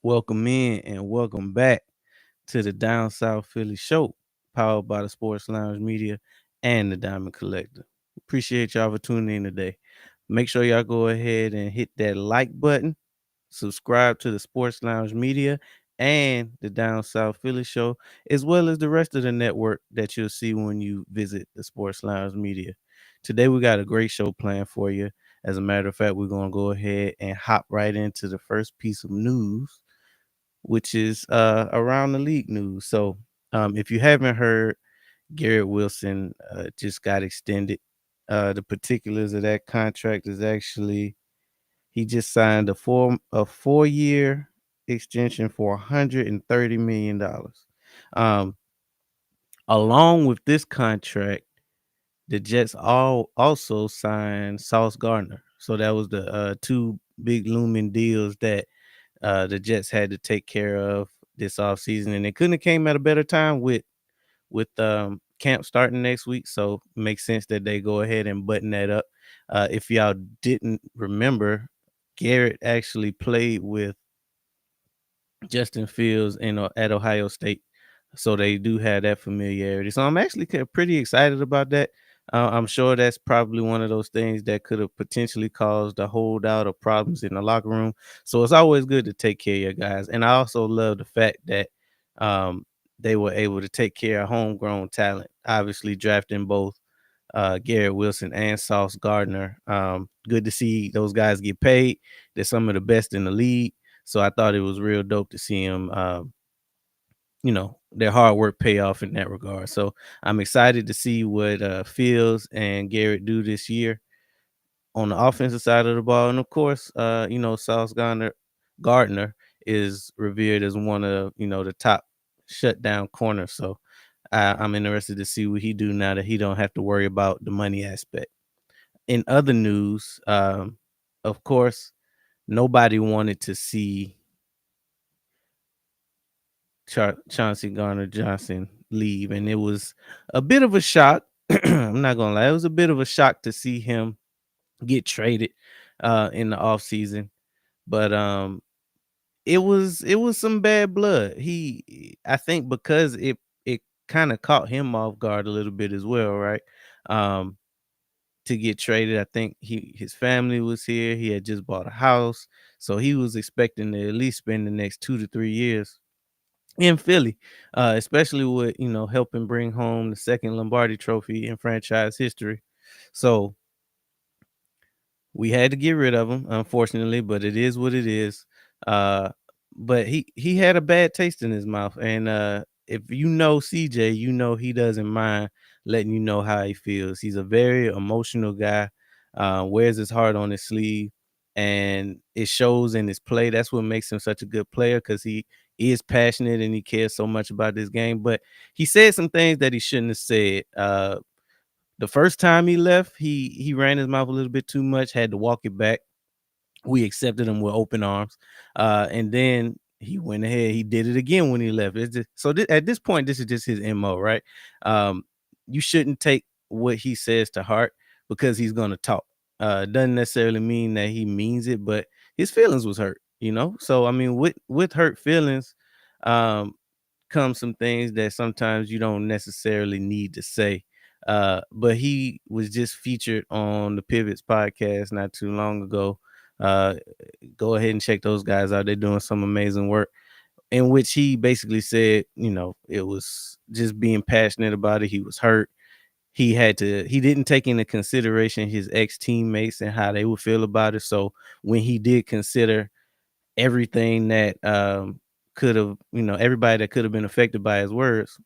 Welcome in and welcome back to the Down South Philly Show, powered by the Sports Lounge Media and the Diamond Collector. Appreciate y'all for tuning in today. Make sure y'all go ahead and hit that like button, subscribe to the Sports Lounge Media and the Down South Philly Show, as well as the rest of the network that you'll see when you visit the Sports Lounge Media. Today, we got a great show planned for you. As a matter of fact, we're going to go ahead and hop right into the first piece of news, which is around the league news. So, if you haven't heard, Garrett Wilson just got extended. The particulars of that contract is actually he just signed a 4-year extension for $130 million. Um, Along with this contract, the Jets also signed Sauce Gardner. So that was the two big looming deals that the Jets had to take care of this offseason, and it couldn't have came at a better time with camp starting next week. So it makes sense that they go ahead and button that up. If y'all didn't remember, Garrett actually played with Justin Fields at Ohio State, so they do have that familiarity. So I'm actually pretty excited about that. I'm sure that's probably one of those things that could have potentially caused a holdout of problems in the locker room. So it's always good to take care of your guys. And I also love the fact that um, they were able to take care of homegrown talent, obviously drafting both Garrett Wilson and Sauce Gardner. Good to see those guys get paid. They're some of the best in the league. So I thought it was real dope to see them, their hard work pay off in that regard. So I'm excited to see what Fields and Garrett do this year on the offensive side of the ball. And of course, Sauce Gardner is revered as one of, the top shutdown corners. So I'm interested to see what he do now that he don't have to worry about the money aspect. In other news, of course, nobody wanted to see Chauncey Garner Johnson leave, and it was a bit of a shock. I'm not gonna lie, it was a bit of a shock to see him get traded in the offseason. But it was some bad blood. I think because it kind of caught him off guard a little bit as well, right? Um, to get traded. I think his family was here. He had just bought a house, so he was expecting to at least spend the next 2 to 3 years in Philly, especially with helping bring home the second Lombardi Trophy in franchise history. So we had to get rid of him, unfortunately, but it is what it is. Uh, but he had a bad taste in his mouth, and if you know CJ, you know he doesn't mind letting you know how he feels. He's a very emotional guy, wears his heart on his sleeve, and it shows in his play. That's what makes him such a good player, because he is passionate and he cares so much about this game. But he said some things that he shouldn't have said. The first time he left, he ran his mouth a little bit too much, had to walk it back. We accepted him with open arms. And then he went ahead, he did it again when he left. At this point, this is just his MO, right? You shouldn't take what he says to heart, because he's gonna talk. Doesn't necessarily mean that he means it, but his feelings was hurt. So I mean, with hurt feelings, um, come some things that sometimes you don't necessarily need to say. But he was just featured on the Pivots podcast not too long ago. Uh, go ahead and check those guys out. They're doing some amazing work, in which he basically said, it was just being passionate about it. He was hurt. He didn't take into consideration his ex teammates and how they would feel about it. So when he did consider everything that could have, everybody that could have been affected by his words,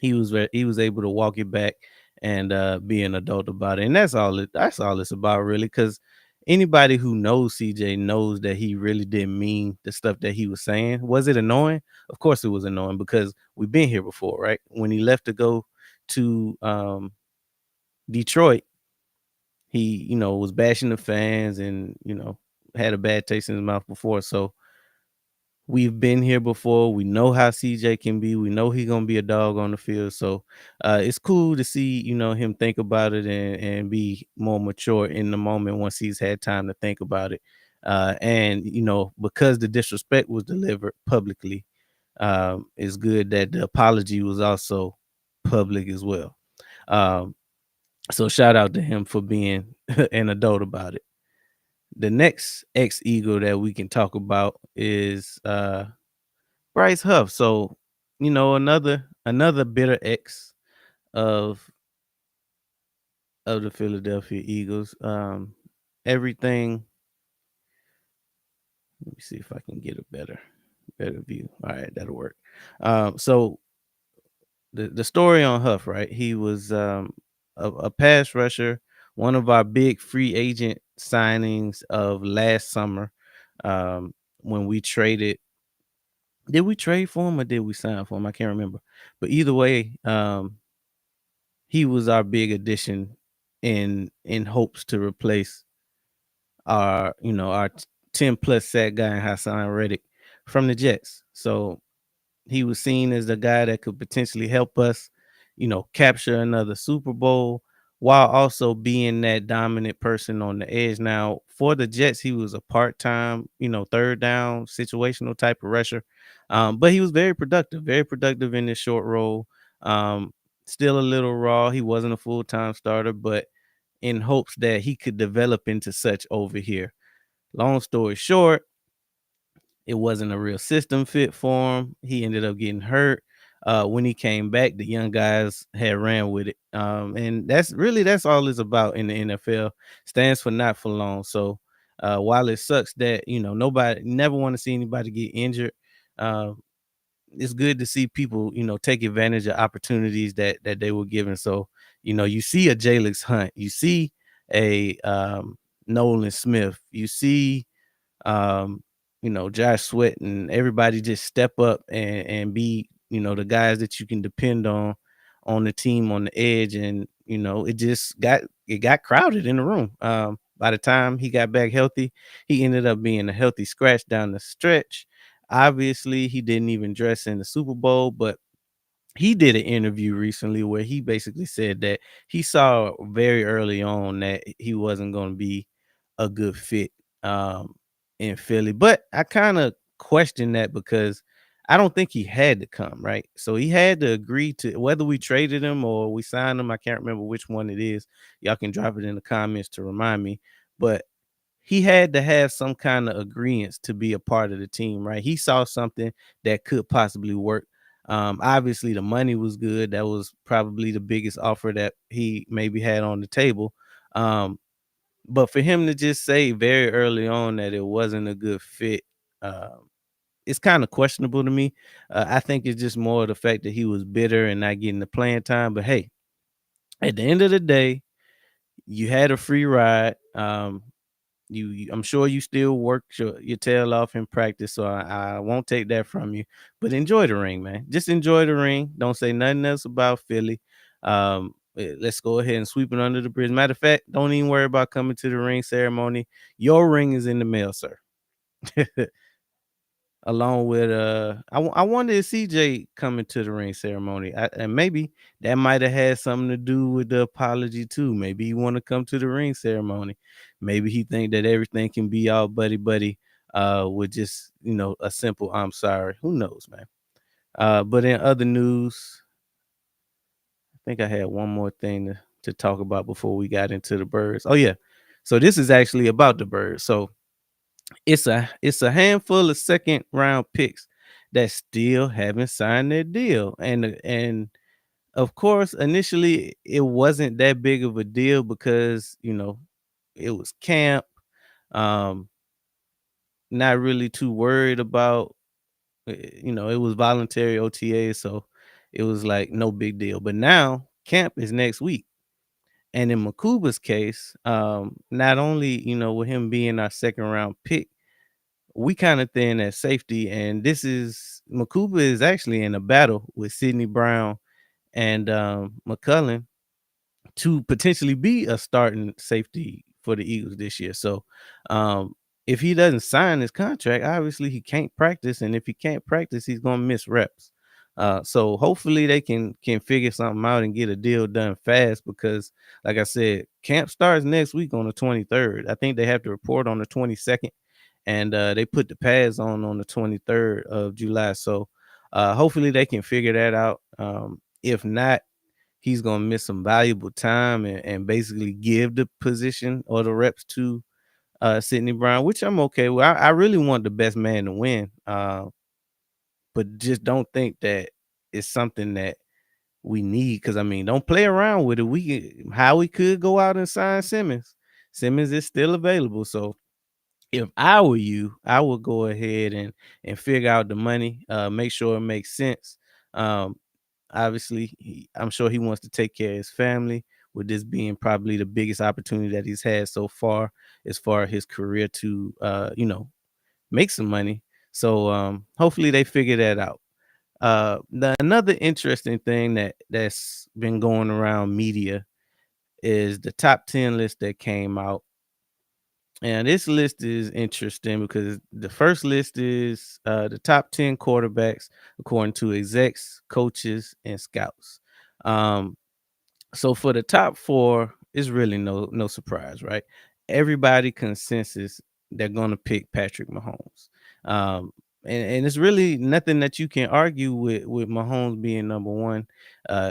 he was able to walk it back and be an adult about it. And that's all it's about, really, because anybody who knows CJ knows that he really didn't mean the stuff that he was saying. Was it annoying? Of course it was annoying, because we've been here before, right? When he left to go to Detroit, he was bashing the fans and had a bad taste in his mouth before. So we've been here before. We know how CJ can be. We know he's gonna be a dog on the field. So it's cool to see, him think about it and be more mature in the moment once he's had time to think about it. And because the disrespect was delivered publicly, it's good that the apology was also public as well. Um, so shout out to him for being an adult about it. The next ex Eagle that we can talk about is Bryce Huff. So, another bitter ex of the Philadelphia Eagles. Everything. Let me see if I can get a better view. All right, that'll work. So the story on Huff, right? He was a pass rusher, one of our big free agent signings of last summer. When we traded, did we trade for him or did we sign for him? I can't remember. But either way, he was our big addition in hopes to replace our 10 plus sack guy in Hassan Reddick from the Jets. So he was seen as the guy that could potentially help us, capture another Super Bowl while also being that dominant person on the edge. Now, for the Jets, he was a part-time, third down situational type of rusher. But he was very productive in this short role. Um, Still a little raw. He wasn't a full-time starter, but in hopes that he could develop into such over here. Long story short, it wasn't a real system fit for him. He ended up getting hurt. When he came back, the young guys had ran with it. And that's all it's about in the NFL. Stands for not for long. So while it sucks that, nobody never want to see anybody get injured, uh, it's good to see people, take advantage of opportunities that they were given. So, you see a Jalen Hunt, you see a Nolan Smith, you see um, Josh Sweat and everybody just step up and be, the guys that you can depend on the team on the edge. And, it got crowded in the room. By the time he got back healthy, he ended up being a healthy scratch down the stretch. Obviously, he didn't even dress in the Super Bowl, but he did an interview recently where he basically said that he saw very early on that he wasn't going to be a good fit um, in Philly. But I kind of question that because I don't think he had to come, right? So he had to agree to whether we traded him or we signed him. I can't remember which one it is. Y'all can drop it in the comments to remind me. But he had to have some kind of agreement to be a part of the team, right? He saw something that could possibly work. Obviously, the money was good. That was probably the biggest offer that he maybe had on the table. Um, but for him to just say very early on that it wasn't a good fit, it's kind of questionable to me. I think it's just more of the fact that he was bitter and not getting the playing time. But hey, at the end of the day, you had a free ride. I'm sure you still work your tail off in practice, so I won't take that from you. But enjoy the ring, man. Just enjoy the ring. Don't say nothing else about Philly. Let's go ahead and sweep it under the bridge. Matter of fact, don't even worry about coming to the ring ceremony. Your ring is in the mail, sir. Along with I wanted to see CJ coming to the ring ceremony, and maybe that might have had something to do with the apology too. Maybe he want to come to the ring ceremony. Maybe he think that everything can be all buddy buddy with just a simple I'm sorry. Who knows, man? But in other news, I think I had one more thing to talk about before we got into the birds. Oh yeah, so this is actually about the birds. So it's a handful of second round picks that still haven't signed their deal. And of course, initially it wasn't that big of a deal because it was camp. Um, Not really too worried about it was voluntary OTA, so it was like no big deal. But now camp is next week. And in Makuba's case, not only, with him being our second round pick, we kind of thin at safety, and this is Makuba is actually in a battle with Sidney Brown and McCullen to potentially be a starting safety for the Eagles this year. So um, if he doesn't sign his contract, obviously he can't practice, and if he can't practice, he's gonna miss reps. So hopefully they can figure something out and get a deal done fast because, like I said, camp starts next week on the 23rd. I think they have to report on the 22nd. and they put the pads on the 23rd of July. So hopefully they can figure that out. If not, he's gonna miss some valuable time and basically give the position or the reps to Sidney Brown, which I'm okay with. I really want the best man to win, but just don't think that it's something that we need. Because I mean, don't play around with it. We could go out and sign Simmons. Simmons is still available, so if I were you, I would go ahead and figure out the money, make sure it makes sense. Um, Obviously, I'm sure he wants to take care of his family, with this being probably the biggest opportunity that he's had so far as far as his career to make some money. So hopefully they figure that out. Another interesting thing that's been going around media is the top 10 list that came out. And this list is interesting because the first list is the top 10 quarterbacks according to execs, coaches, and scouts. Um, so for the top four, it's really no surprise, right? Everybody consensus they're gonna pick Patrick Mahomes. Um, and it's really nothing that you can argue with Mahomes being number one,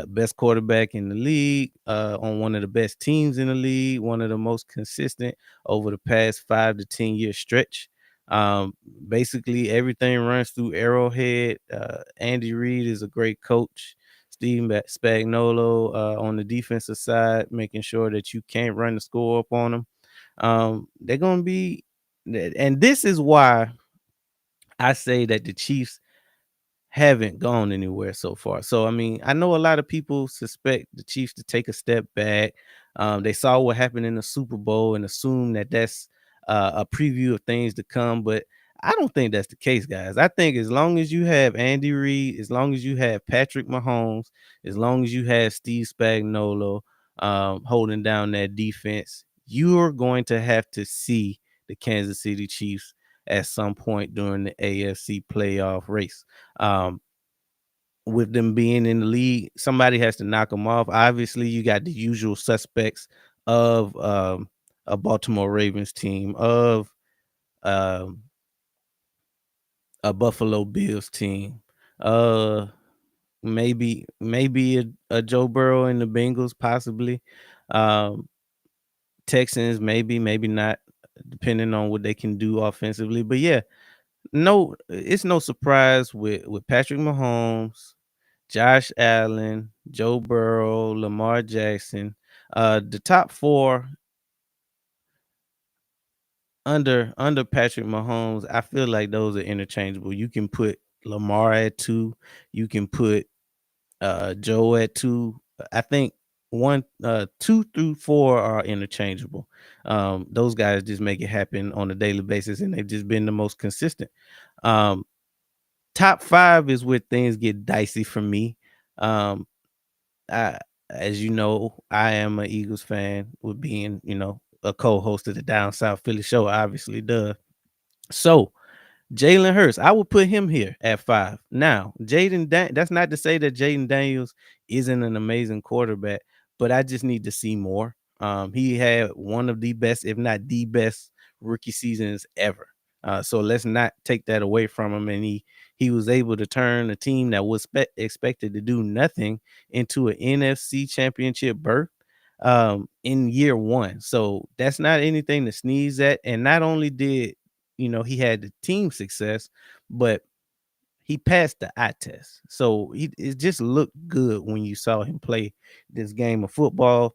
best quarterback in the league, on one of the best teams in the league, one of the most consistent over the past 5 to 10 year stretch. Um, Basically everything runs through Arrowhead. Andy Reid is a great coach. Spagnuolo on the defensive side, making sure that you can't run the score up on them. They're going to be, and this is why I say that the Chiefs haven't gone anywhere so far. So I mean, I know a lot of people suspect the Chiefs to take a step back. They saw what happened in the Super Bowl and assume that that's a preview of things to come, but I don't think that's the case, guys. I think as long as you have Andy Reid, as long as you have Patrick Mahomes, as long as you have Steve Spagnuolo holding down that defense, you are going to have to see the Kansas City Chiefs at some point during the AFC playoff race. Um, with them being in the league, somebody has to knock them off. Obviously, you got the usual suspects of a Baltimore Ravens team, of um, a Buffalo Bills team, uh, maybe a Joe Burrow and the Bengals, possibly. Um, Texans, maybe not, depending on what they can do offensively. But yeah, no, it's no surprise with Patrick Mahomes, Josh Allen, Joe Burrow, Lamar Jackson. The top four under Patrick Mahomes, I feel like those are interchangeable. You can put Lamar at two, you can put Joe at two. I think two through four are interchangeable. Those guys just make it happen on a daily basis, and they've just been the most consistent. Um, Top five is where things get dicey for me. Um, I, as you know, I am an Eagles fan with being, a co-host of the Down South Philly show, obviously, duh. So Jalen Hurts, I would put him here at 5. Now, that's not to say that Jaden Daniels isn't an amazing quarterback, but I just need to see more. He had one of the best, if not the best, rookie seasons ever. So let's not take that away from him. And he was able to turn a team that was expected to do nothing into an NFC championship berth in year one. So that's not anything to sneeze at. And not only did he had the team success, but he passed the eye test. So it just looked good when you saw him play this game of football,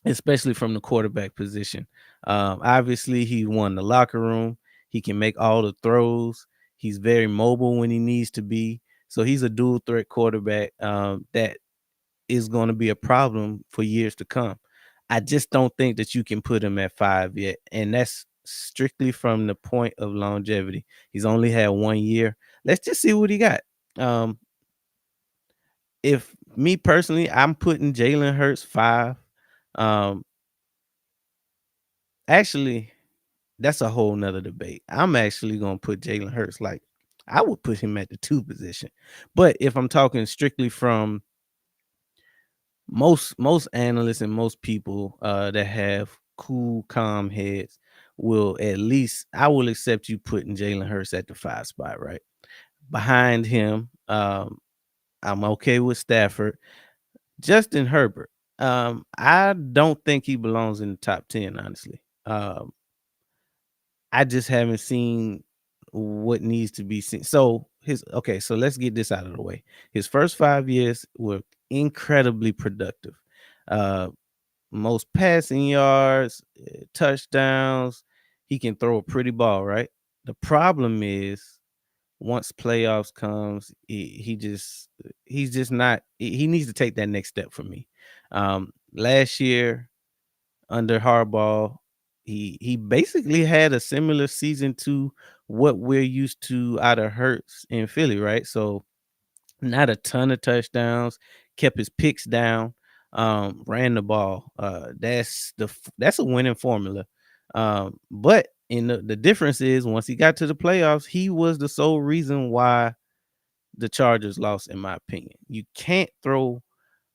especially from the quarterback position. Obviously, he won the locker room. He can make all the throws. He's very mobile when he needs to be. So he's a dual threat quarterback that is going to be a problem for years to come. I just don't think that you can put him at 5 yet. And that's strictly from the point of longevity. He's only had 1 year. Let's just see what he got. Um, if me personally, I'm putting Jalen Hurts 5. Um, Actually, that's a whole nother debate. I'm actually gonna put Jalen Hurts, like, I would put him at the 2 position. But if I'm talking strictly from most analysts and most people that have cool, calm heads will at least I will accept you putting Jalen Hurts at the 5 spot, right? Behind him, I'm okay with Stafford. Justin Herbert, I don't think he belongs in the top 10, honestly. I just haven't seen what needs to be seen. So so let's get this out of the way. His first 5 years were incredibly productive. Uh, Most passing yards, touchdowns. He can throw a pretty ball, right? The problem is once playoffs comes, he's just not. He needs to take that next step for me. Last year under Harbaugh, he basically had a similar season to what we're used to out of Hurts in Philly, right? So not a ton of touchdowns, kept his picks down, ran the ball. That's a winning formula. But in the difference is once he got to the playoffs, he was the sole reason why the Chargers lost, in my opinion. You can't throw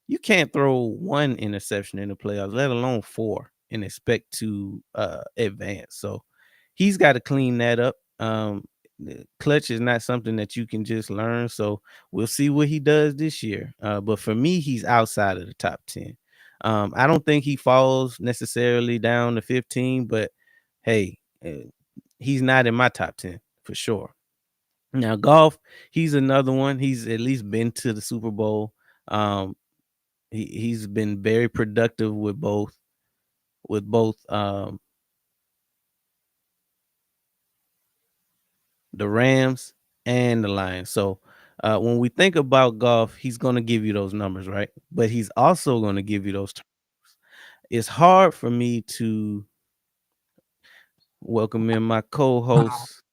one interception in the playoffs, let alone four, and expect to advance. So he's got to clean that up. The clutch is not something that you can just learn. So we'll see what he does this year. But for me, he's outside of the top 10. I don't think he falls necessarily down to 15, but hey, he's not in my top 10 for sure. Now, golf, he's another one. He's at least been to the Super Bowl. Um, he's been very productive with both the Rams and the Lions. So when we think about golf, he's going to give you those numbers, right? But he's also going to give you those. It's hard for me to welcome in my co-host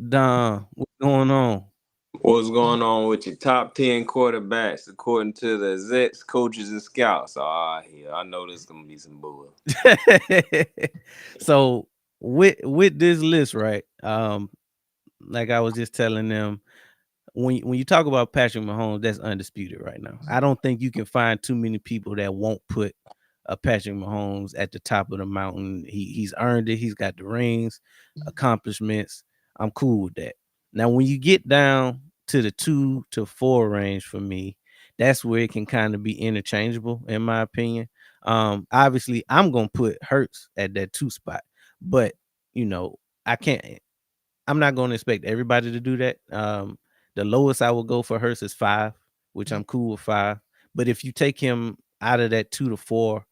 Don. What's going on? What's going on with your top 10 quarterbacks according to the execs, coaches, and scouts? Yeah, I know there's gonna be some bull. So with this list, right? Like I was just telling them, when you talk about Patrick Mahomes, that's undisputed right now. I don't think you can find too many people that won't put a Patrick Mahomes at the top of the mountain. He's earned it. He's got the rings, accomplishments. I'm cool with that. Now, when you get down to the 2 to 4 range for me, that's where it can kind of be interchangeable, in my opinion. Obviously, I'm gonna put Hurts at that 2 spot, but you know, I can't. I'm not going to expect everybody to do that. The lowest I will go for Hurts is 5, which I'm cool with 5. But if you take him out of that 2 to 4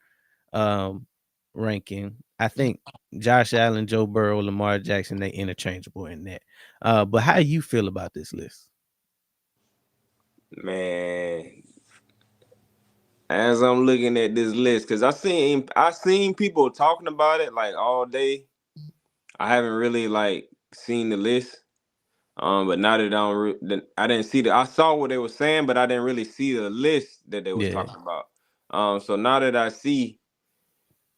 um, ranking, I think Josh Allen, Joe Burrow, Lamar Jackson, they interchangeable in that. But how you feel about this list? Man, as I'm looking at this list, because I seen people talking about it like all day. I haven't really like seen the list. But now that I didn't see I saw what they were saying, but I didn't really see the list that they was Yeah. talking about. So now that I see,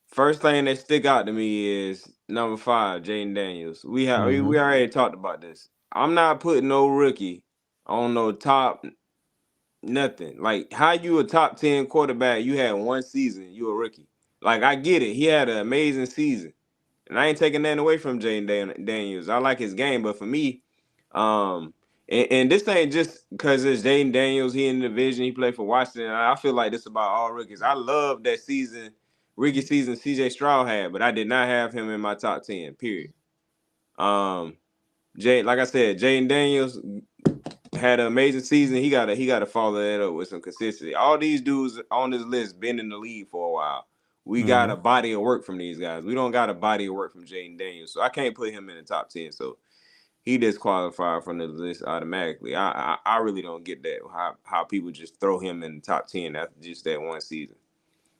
first thing that stick out to me is number 5, Jaden Daniels. We Hmm. already talked about this. I'm not putting no rookie on no top nothing. Like how you a top 10 quarterback, you had one season, you a rookie. Like I get it. He had an amazing season. And I ain't taking nothing away from Daniels. I like his game, but for me, and this ain't just because it's Jaden Daniels. He in the division. He played for Washington. I feel like this about all rookies. I love that season, rookie season C.J. Stroud had, but I did not have him in my top 10. Period. Um, like I said, Jaden Daniels had an amazing season. He gotta follow that up with some consistency. All these dudes on this list been in the league for a while. We got Hmm. a body of work from these guys. We don't got a body of work from Jaden Daniels, so I can't put him in the top 10. So he disqualified from the list automatically. I really don't get that how people just throw him in the top 10 after just that one season.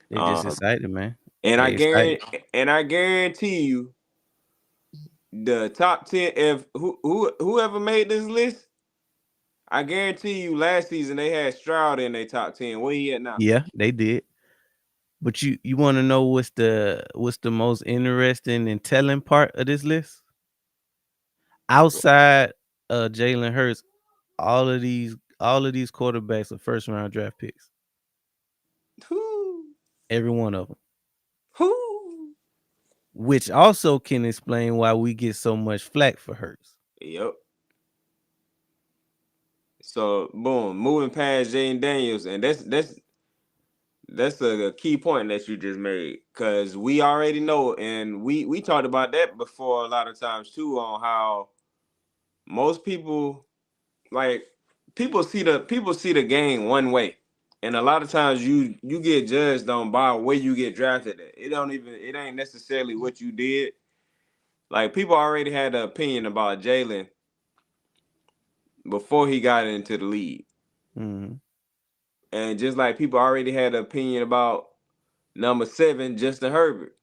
They just Um, excited, man. and I They excited. guarantee you the top 10, if whoever made this list, I guarantee you last season they had Stroud in their top 10. Where he at now? Yeah, they did. But you want to know what's the most interesting and telling part of this list? Outside Jalen Hurts, all of these quarterbacks are first round draft picks. Who? Every one of them. Who? which also can explain why we get so much flack for Hurts. Yep. So boom, moving past Jaden Daniels, and that's a key point that you just made, because we already know, and we talked about that before a lot of times too, on how most people, like, people see the game one way, and a lot of times you get judged on by where you get drafted at. It ain't necessarily what you did. Like, people already had an opinion about Jalen before he got into the league, Mhm. and just like people already had an opinion about number 7, Justin Herbert,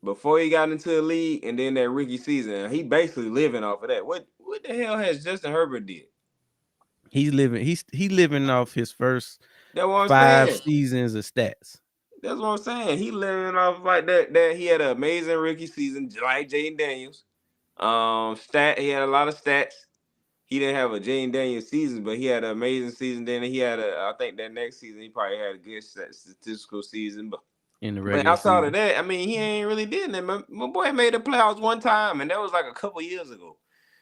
before he got into the league, and then that rookie season, he basically living off of that. What the hell has Justin Herbert did? He living off his first That's what I'm 5 saying. seasons of stats. That's what I'm saying. He living off like that. That he had an amazing rookie season, like Jaden Daniels. He had a lot of stats. He didn't have a Jaden Daniels season, but he had an amazing season. Then I think that next season he probably had a good statistical season. In the But regular outside of season. that, I mean, he ain't really did that. My boy made the playoffs one time, and that was like a couple years ago.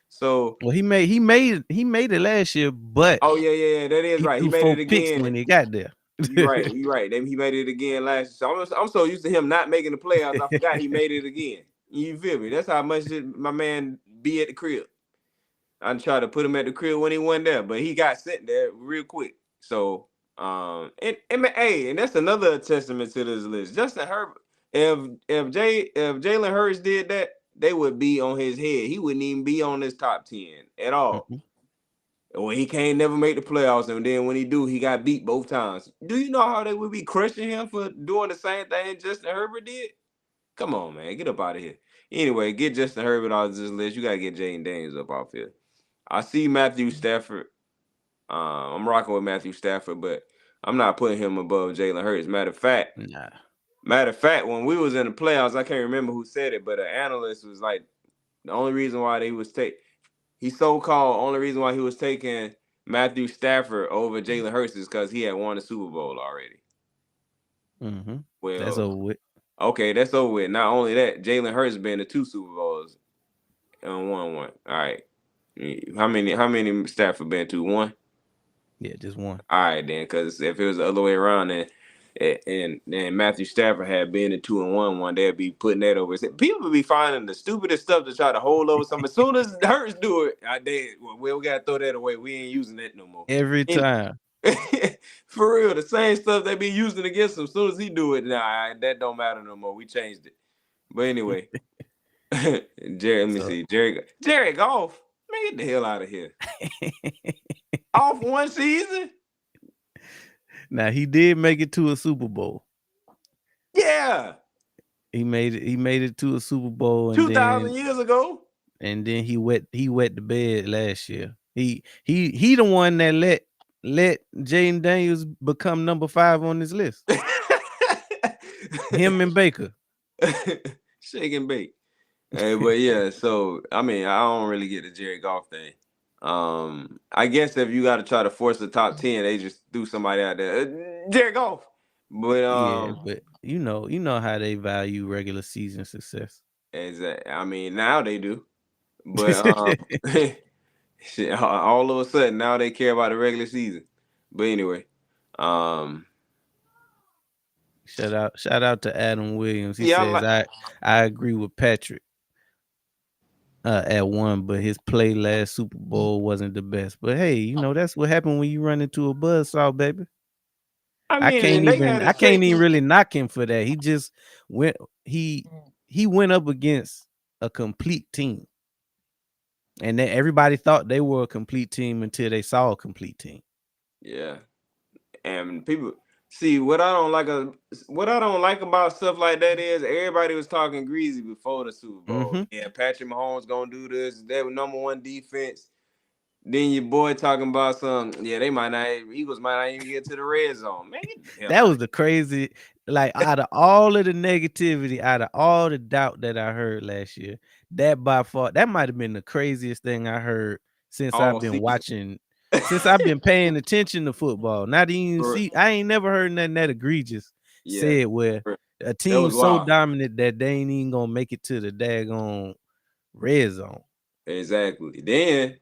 So, Well, he made it last year, but oh yeah, that is he right. He threw made 4 it picks again. when he got there. You right. You right. Then he made it again last year. So I'm so used to him not making the playoffs, I forgot he made it again. You feel me? That's how much my man be at the crib. I tried to put him at the crib when he wasn't there, but he got sent there real quick. So, hey, and that's another testament to this list. Justin Herbert, if Jalen Hurts did that, they would be on his head. He wouldn't even be on this top 10 at all. Mhm. Well, he can't never make the playoffs, and then when he do, he got beat both times. Do you know how they would be crushing him for doing the same thing Justin Herbert did? Come on, man, get up out of here. Anyway, get Justin Herbert off this list. You gotta get Jaden Daniels up off here. I see Matthew Stafford. I'm rocking with Matthew Stafford, but I'm not putting him above Jalen Hurts. Nah. Matter of fact, when we was in the playoffs, I can't remember who said it, but an analyst was like, the only reason why he so-called only reason why he was taking Matthew Stafford over Jalen Hurts is because he had won the Super Bowl already. Mhm. That's Well, over with. okay, that's over with. Not only that, Jalen Hurts been to 2 Super Bowls and won one. All right. How many Stafford been to? One? Yeah, just one. All right, then, because if it was the other way around, then Matthew Stafford had been in 2 and 1 one, they'd be putting that over. People be finding the stupidest stuff to try to hold over something. As soon as Hurts do it, we gotta throw that away. We ain't using that no more. Every And time. for real, the same stuff they be using against him. As soon as he do it, nah, that don't matter no more. We changed it. But anyway, Let me So see, Jared Goff, man, get the hell out of here. Off one season, now he did make it to a Super Bowl. yeah, He made it to a Super Bowl, and 2,000 years ago. he wet the bed last year. He the one that let Jaden Daniels become number 5 on this list. Him and Baker. Shake and bake. Hey, but yeah, so I mean, I don't really get the Jared Goff thing. I guess if you got to try to force the top 10, they just threw somebody out there, Jared Goff. But Yeah, but you know how they value regular season success. I mean, now they do. But shit, all of a sudden now they care about the regular season. But anyway, um, Shout out to Adam Williams. He yeah, I says like. I agree with Patrick at one, but his play last Super Bowl wasn't the best. But hey, that's what happened when you run into a buzzsaw, baby. I I mean, can't and they even had a I can't even safety. really knock him for that. He just went he he went up against a complete team. And then everybody thought they were a complete team until they saw a complete team. Yeah, and people see what I don't like about stuff like that is everybody was talking greasy before the Super Bowl. Mhm. Yeah, Patrick Mahomes gonna do this. They were number one defense. Then your boy talking about some. Yeah, Eagles might not even get to the red zone. Man, get the hell That out was of the crazy, like, out of all of the negativity, out of all the doubt that I heard last year, that by far that might have been the craziest thing I heard since here I've all been season. watching since I've been paying attention to football. Not even For- see I ain't never heard nothing that egregious yeah, said where for- A That team was so wild. dominant that they ain't even gonna make it to the daggone red zone. Exactly. Then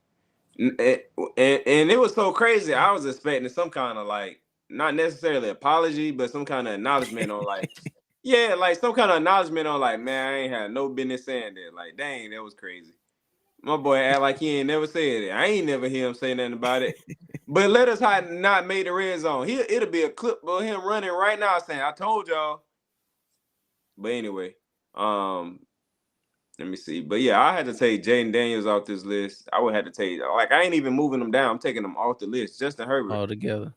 and it was so crazy. I was expecting some kind of like not necessarily apology, but some kind of acknowledgement on like, yeah, like some kind of acknowledgement on like, man, I ain't had no business saying that. Like, dang, that was crazy. My boy act like he ain't never said it. I ain't never hear him say nothing about it. But let us had not made the red zone. It'll be a clip of him running right now saying, I told y'all. But anyway, um, let me see. But yeah, I had to take Jaden Daniels off this list. I would have to take like I ain't even moving them down. I'm taking them off the list. Justin Herbert. All together.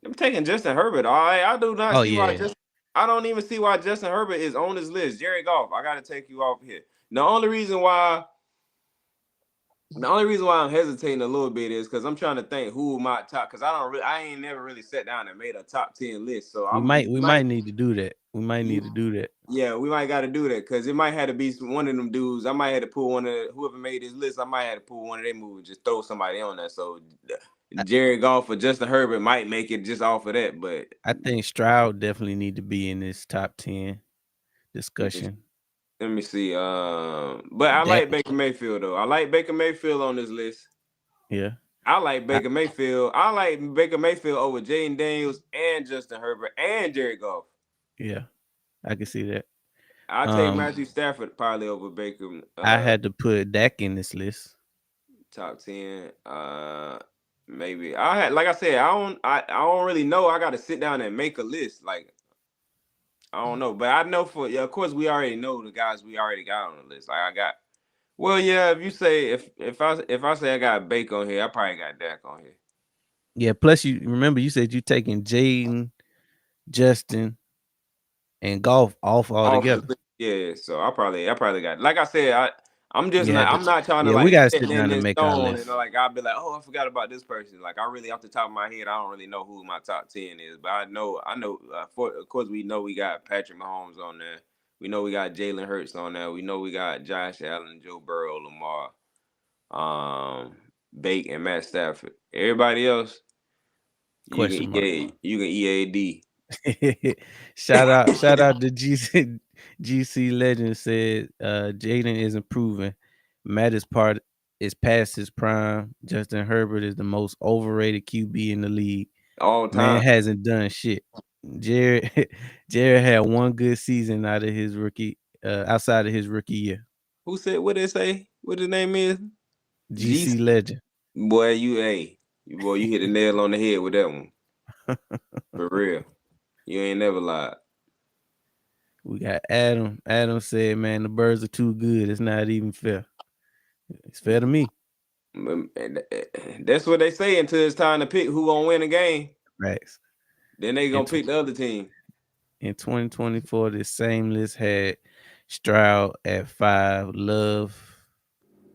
I'm taking Justin Herbert. All right. I do not Oh see why yeah. just I don't even see why Justin Herbert is on this list. Jerry Goff, I gotta take you off here. The only reason why I'm hesitating a little bit is because I'm trying to think who my top because I ain't never really sat down and made a top 10 list. So We I'm might we might need to do that. We might need to do that. yeah, we might got to do that because it might have to be one of them dudes. I might have to pull one of whoever made this list. I might have to pull one of them moves, just throw somebody on there. So I, Jared Goff or Justin Herbert might make it just off of that. But I think Stroud definitely need to be in this top 10 let me, discussion. let me see. But I That like Baker Mayfield though. I like Baker Mayfield on this list. yeah. I like I, Baker Mayfield. I like Baker Mayfield over Jaden Daniels and Justin Herbert and Jared Goff. yeah. I can see that. I take Um Matthew Stafford probably over Baker. I had to put Dak in this list. Top 10. Maybe I had like I said, I don't really know. I gotta sit down and make a list. Like I don't know. But I know for yeah, of course we already know the guys we already got on the list. Like I got well, yeah, if you say if I say I got Bake on here, I probably got Dak on here. Yeah, plus you remember you said you taking Jaden, Justin, and golf off Off the altogether. list. Yeah, so I probably got like I said, You had to I'm not trying to yeah, we like gotta set sit nothing down and in make our stone and list. like I'll be like, oh, I forgot about this person. Like I really off the top of my head, I don't really know who my top 10 is, but I know for of course we know we got Patrick Mahomes on there. We know we got Jalen Hurts on there. We know we got Josh Allen, Joe Burrow, Lamar, um, Bake, and Matt Stafford. Everybody else, Question mark. You can EAD. Shout out to GC Legend said Jaden is improving. Matt is past his prime. Justin Herbert is the most overrated QB in the league. All Man time. hasn't done shit. Jared Jared had one good season out of his rookie outside of his rookie year. Who said what they say? What his name is? G. GC Legend. Boy, you hit the nail on the head with that one. For real. You ain't never lied. We got Adam. Adam said, man, the birds are too good. It's not even fair. It's fair to me. That's what they say until it's time to pick who gonna win the game. Right. Then they In gonna pick the other team. in 2024, this same list had Stroud at 5, Love.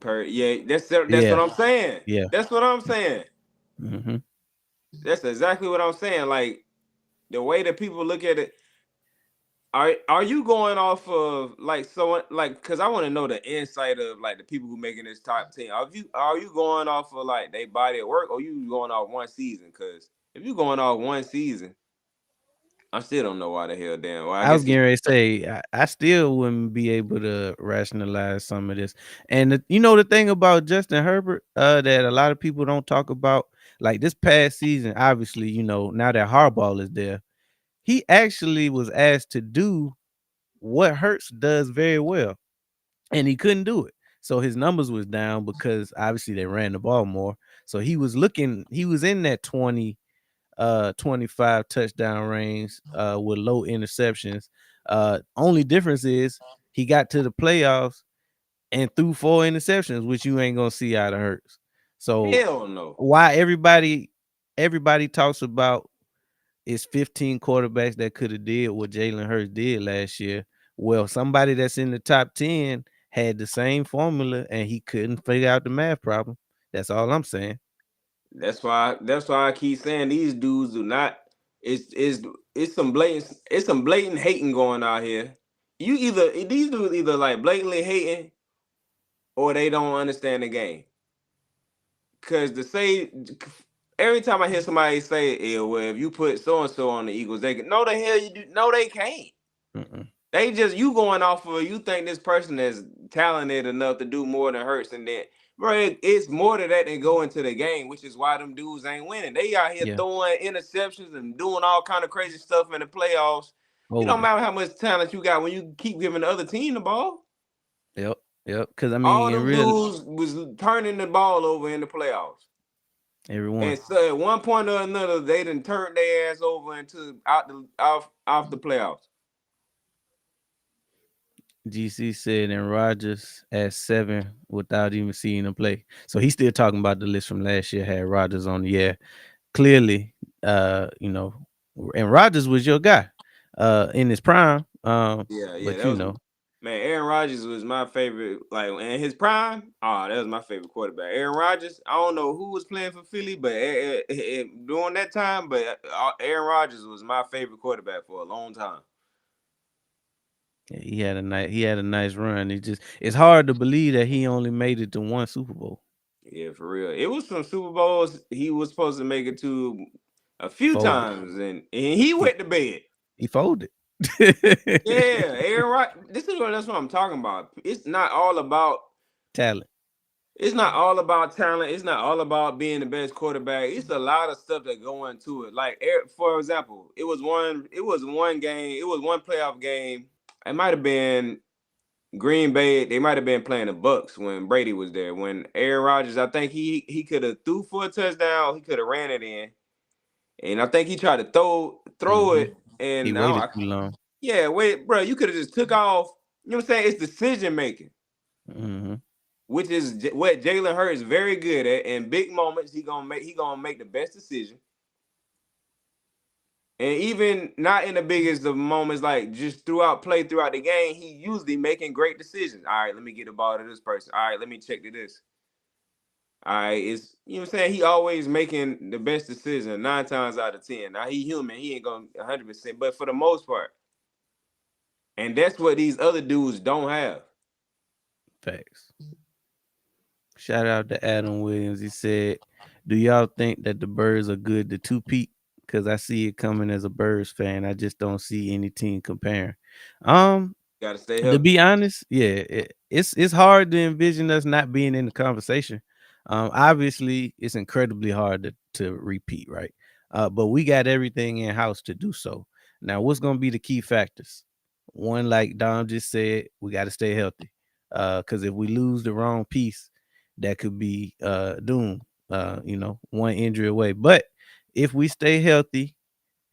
Yeah, that's what Yeah, I'm saying. yeah. That's what I'm saying. Hmm. That's exactly what I'm saying. Like the way that people look at it, are you going off of like so like because I want to know the insight of like the people who making this top 10. Are you going off of like they body of work or you going off one season? Because if you going off one season, I still don't know why the hell damn. Well, I I was guess getting ready to say I still wouldn't be able to rationalize some of this. And the thing about Justin Herbert, that a lot of people don't talk about, like this past season, obviously, now that Harbaugh is there, he actually was asked to do what Hurts does very well, and he couldn't do it. So his numbers was down because obviously they ran the ball more. So he was in that 25 touchdown range with low interceptions. Only difference is he got to the playoffs and threw 4 interceptions, which you ain't gonna see out of Hurts. So hell no. why everybody talks about is 15 quarterbacks that could have did what Jalen Hurts did last year. Well, somebody that's in the top 10 had the same formula and he couldn't figure out the math problem. That's all I'm saying. That's why I keep saying these dudes do not. It's some blatant hating going out here. These dudes either like blatantly hating or they don't understand the game. Cause to say every time I hear somebody say, "Yeah, well, if you put so and so on the Eagles, they can." No, the hell you do. No, they can't. Mm-mm. They just you going off of you think this person is talented enough to do more than Hurts, and then bro, it's more to that than go into the game, which is why them dudes ain't winning. They out here Yeah, throwing interceptions and doing all kind of crazy stuff in the playoffs. It don't holding. matter how much talent you got when you keep giving the other team the ball. Yep, yep. Because I All mean, in them real, dudes was turning the ball over in the playoffs. everyone. And so at one point or another, they done turned their ass over into off the playoffs. GC said, and Rodgers at 7 without even seeing him play. So he's still talking about the list from last year. Had Rodgers on. Yeah, clearly, you know, and Rodgers was your guy, in his prime. Yeah, yeah, But that you was know, man. Aaron Rodgers was my favorite. Like in his prime, that was my favorite quarterback. Aaron Rodgers. I don't know who was playing for Philly, but during that time, but Aaron Rodgers was my favorite quarterback for a long time. he had a nice run. It's hard to believe that he only made it to one Super Bowl. Yeah, for real. It was some Super Bowls he was supposed to make it to a few Folded. times, and he He went to bed. he folded. Yeah, Aaron Rodgers. That's what I'm talking about. Talent. It's not all about talent. It's not all about being the best quarterback. It's a lot of stuff that go into it. Like for example, it was one game. It was one playoff game. It might have been Green Bay. They might have been playing the Bucks when Brady was there. When Aaron Rodgers, I think he could have threw for a touchdown. He could have ran it in, and I think he tried to throw Hmm. it. He And waited too long. yeah, wait, bro, you could have just took off. You know what I'm saying? It's decision making, Hmm. which is what Jalen Hurts is very good at. In big moments, he gonna make the best decision. And even not in the biggest of moments, like just throughout the game, he usually making great decisions. All right, let me get the ball to this person. All right, let me check to this. All right, it's you know what I'm saying. He always making the best decision 9 times out of 10. Now he human, he ain't gonna 100%, but for the most part, and that's what these other dudes don't have. Facts. Shout out to Adam Williams. He said, "Do y'all think that the Birds are good to two-peat? Because I see it coming as a Birds fan. I just don't see any team comparing." Um, Got to stay To healthy. be honest, yeah, it's hard to envision us not being in the conversation. Obviously, it's incredibly hard to repeat, right? But we got everything in house to do so. Now, what's going to be the key factors? One, like Dom just said, we got to stay healthy. Because if we lose the wrong piece, that could be doom. One injury away. But if we stay healthy,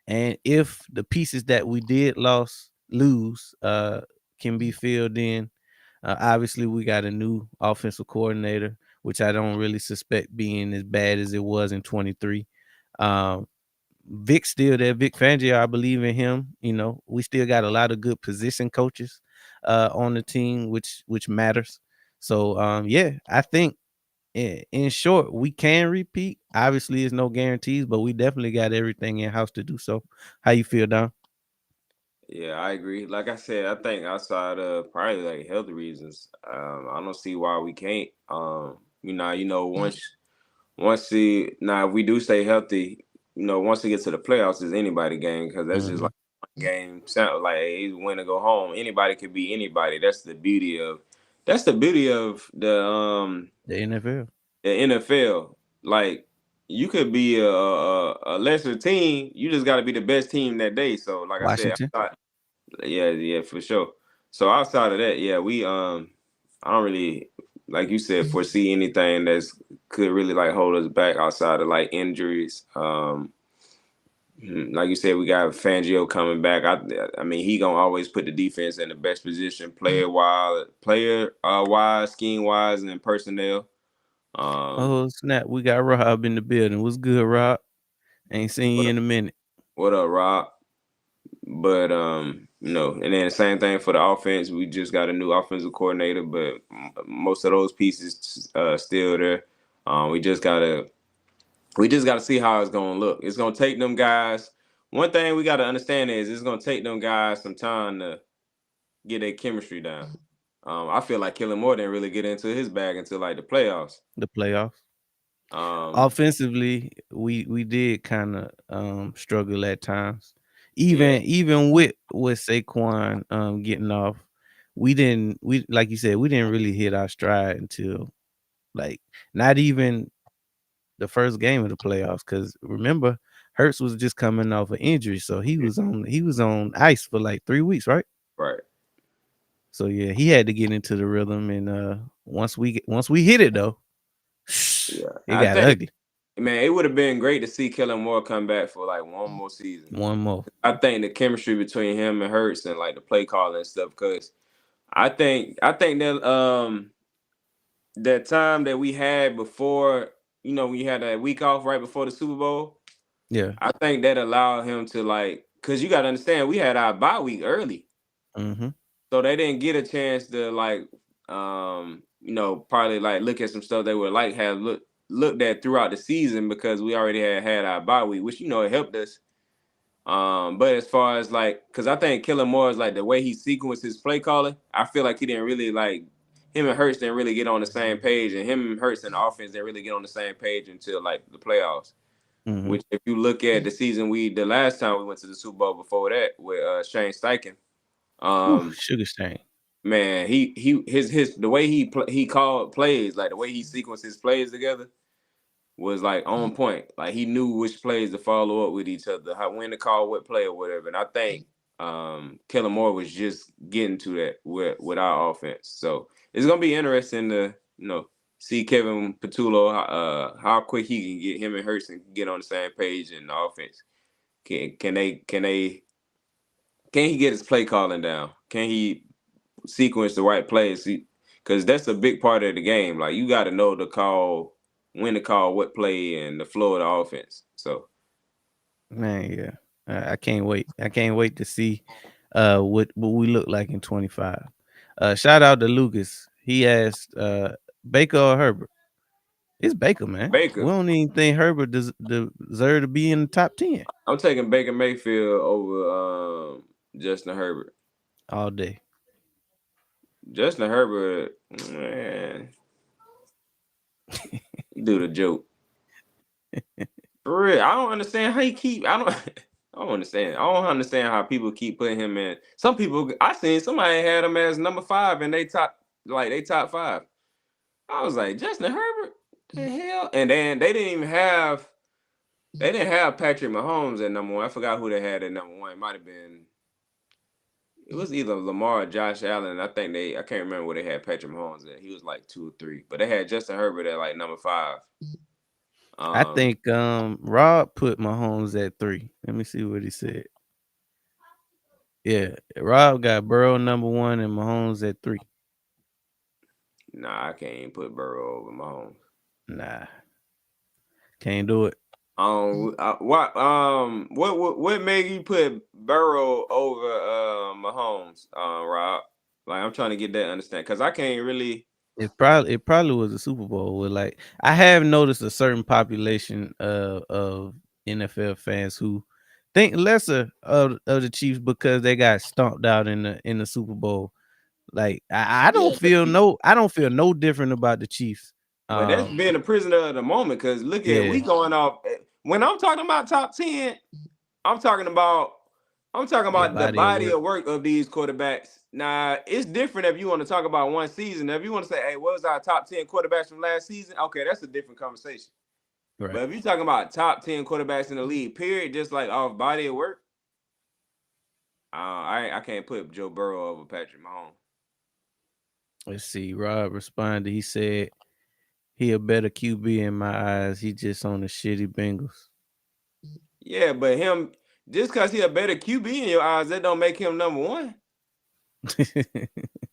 and if the pieces that we did lose can be filled in, obviously we got a new offensive coordinator, which I don't really suspect being as bad as it was in 23. Um, Vic's still there. Vic Fangio, I believe in him. We still got a lot of good position coaches on the team, which matters. So yeah, I think in short, we can repeat. Obviously, it's no guarantees, but we definitely got everything in house to do so. How you feel, Don? Yeah, I agree. Like I said, I think outside of probably like health reasons, I don't see why we can't. If we do stay healthy, once we get to the playoffs, is anybody game because that's just Hmm. like one game. Sound like hey, win or go home. Anybody could be anybody. That's the beauty of The NFL, the NFL. Like you could be a lesser team. You just got to be the best team that day. So like I said, Washington. yeah, yeah, for sure. So outside of that, yeah, I don't really like you said foresee anything that's could really like hold us back outside of like injuries. Like you said, we got Fangio coming back. I mean, he gonna always put the defense in the best position, player wise, scheme wise, and then personnel. Um, Oh snap! We got Rob in the building. What's good, Rob? Ain't seen what you up, in a minute. what up, Rob? But and then the same thing for the offense. We just got a new offensive coordinator, but most of those pieces still there. We just gotta see how it's gonna look. It's gonna take them guys. One thing we gotta understand is it's gonna take them guys some time to get their chemistry down. I feel like Kellen Moore didn't really get into his bag until like the playoffs. The playoffs. Um, Offensively, we did kind of struggle at times. Yeah, even with Saquon getting off, we like you said, we didn't really hit our stride until like not even the first game of the playoffs. Because remember, Hurts was just coming off an injury, so he was on ice for like 3 weeks, right? right. So yeah, he had to get into the rhythm, and once we hit it though, Yeah, it I got think, ugly. man, it would have been great to see Kellen Moore come back for like one more season. One more. I think the chemistry between him and Hurts and like the play calling and stuff. Because I think that that time that we had before, we had that week off right before the Super Bowl. Yeah. I think that allowed him to like, cause you got to understand, we had our bye week early, Hmm. so they didn't get a chance to like, probably like look at some stuff they would like have looked at throughout the season because we already had our bye week, which it helped us. But as far as like, cause I think Kellen Moore is like the way he sequenced his play calling, I feel like he didn't really like him and Hurts didn't really get on the same page, and him and Hurts and the offense didn't really get on the same page until like the playoffs. Hmm. Which, if you look at the last time we went to the Super Bowl before that with Shane Steichen, Whew, um, sugar stain. man, his the way he called plays, like the way he sequenced his plays together, was like on point. Like he knew which plays to follow up with each other, how when to call what play or whatever. And I think Kellen Moore was just getting to that with our offense. So it's gonna be interesting to see Kevin Patullo how quick he can get him and Hurst and get on the same page in the offense. Can he get his play calling down? Can he sequence the right plays? Because that's a big part of the game. Like you got to know the call, when to call what play, and the flow of the offense. So Man, yeah. I can't wait. I can't wait to see what we look like in 25. Shout out to Lucas. He asked Baker or Herbert. It's Baker, man. We Baker, don't even think Herbert deserve to be in the top 10 I'm taking Baker Mayfield over Justin Herbert. all day. Justin Herbert, man, he do the joke. For real, I don't understand how he keep. I don't. I don't understand. I don't understand how people keep putting him in. Some people, I seen somebody had him as number 5 and they top 5. I was like, Justin Herbert, the hell? And then they didn't have Patrick Mahomes at number 1. I forgot who they had at number 1. It might have been, it was either Lamar or Josh Allen. I can't remember where they had Patrick Mahomes at. He was like 2 or 3, but they had Justin Herbert at like number 5. I Um, think Rob put Mahomes at 3. Let me see what he said. Yeah, Rob got Burrow number 1 and Mahomes at 3. nah, I can't even put Burrow over Mahomes. Nah, can't do it. What made you put Burrow over Mahomes, Rob? Like I'm trying to get that understand because I can't really. It probably was a Super Bowl with like I have noticed a certain population of NFL fans who think lesser of the Chiefs because they got stomped out in the Super Bowl. Like Yeah, I don't feel no different about the Chiefs. but that's being a prisoner of the moment. Because look at Yeah, we going off when I'm talking about top 10. I'm talking about their the body of body work. of work of these quarterbacks. Now it's different if you want to talk about one season. If you want to say, "Hey, what was our top 10 quarterbacks from last season?" Okay, that's a different conversation. Right. But if you're talking about top 10 quarterbacks in the league, period, just like off body of work, I can't put Joe Burrow over Patrick Mahomes. Let's see. Rob responded. He said he a better QB in my eyes. He just on the shitty Bengals. Yeah, but him just because he a better QB in your eyes, that don't make him number 1.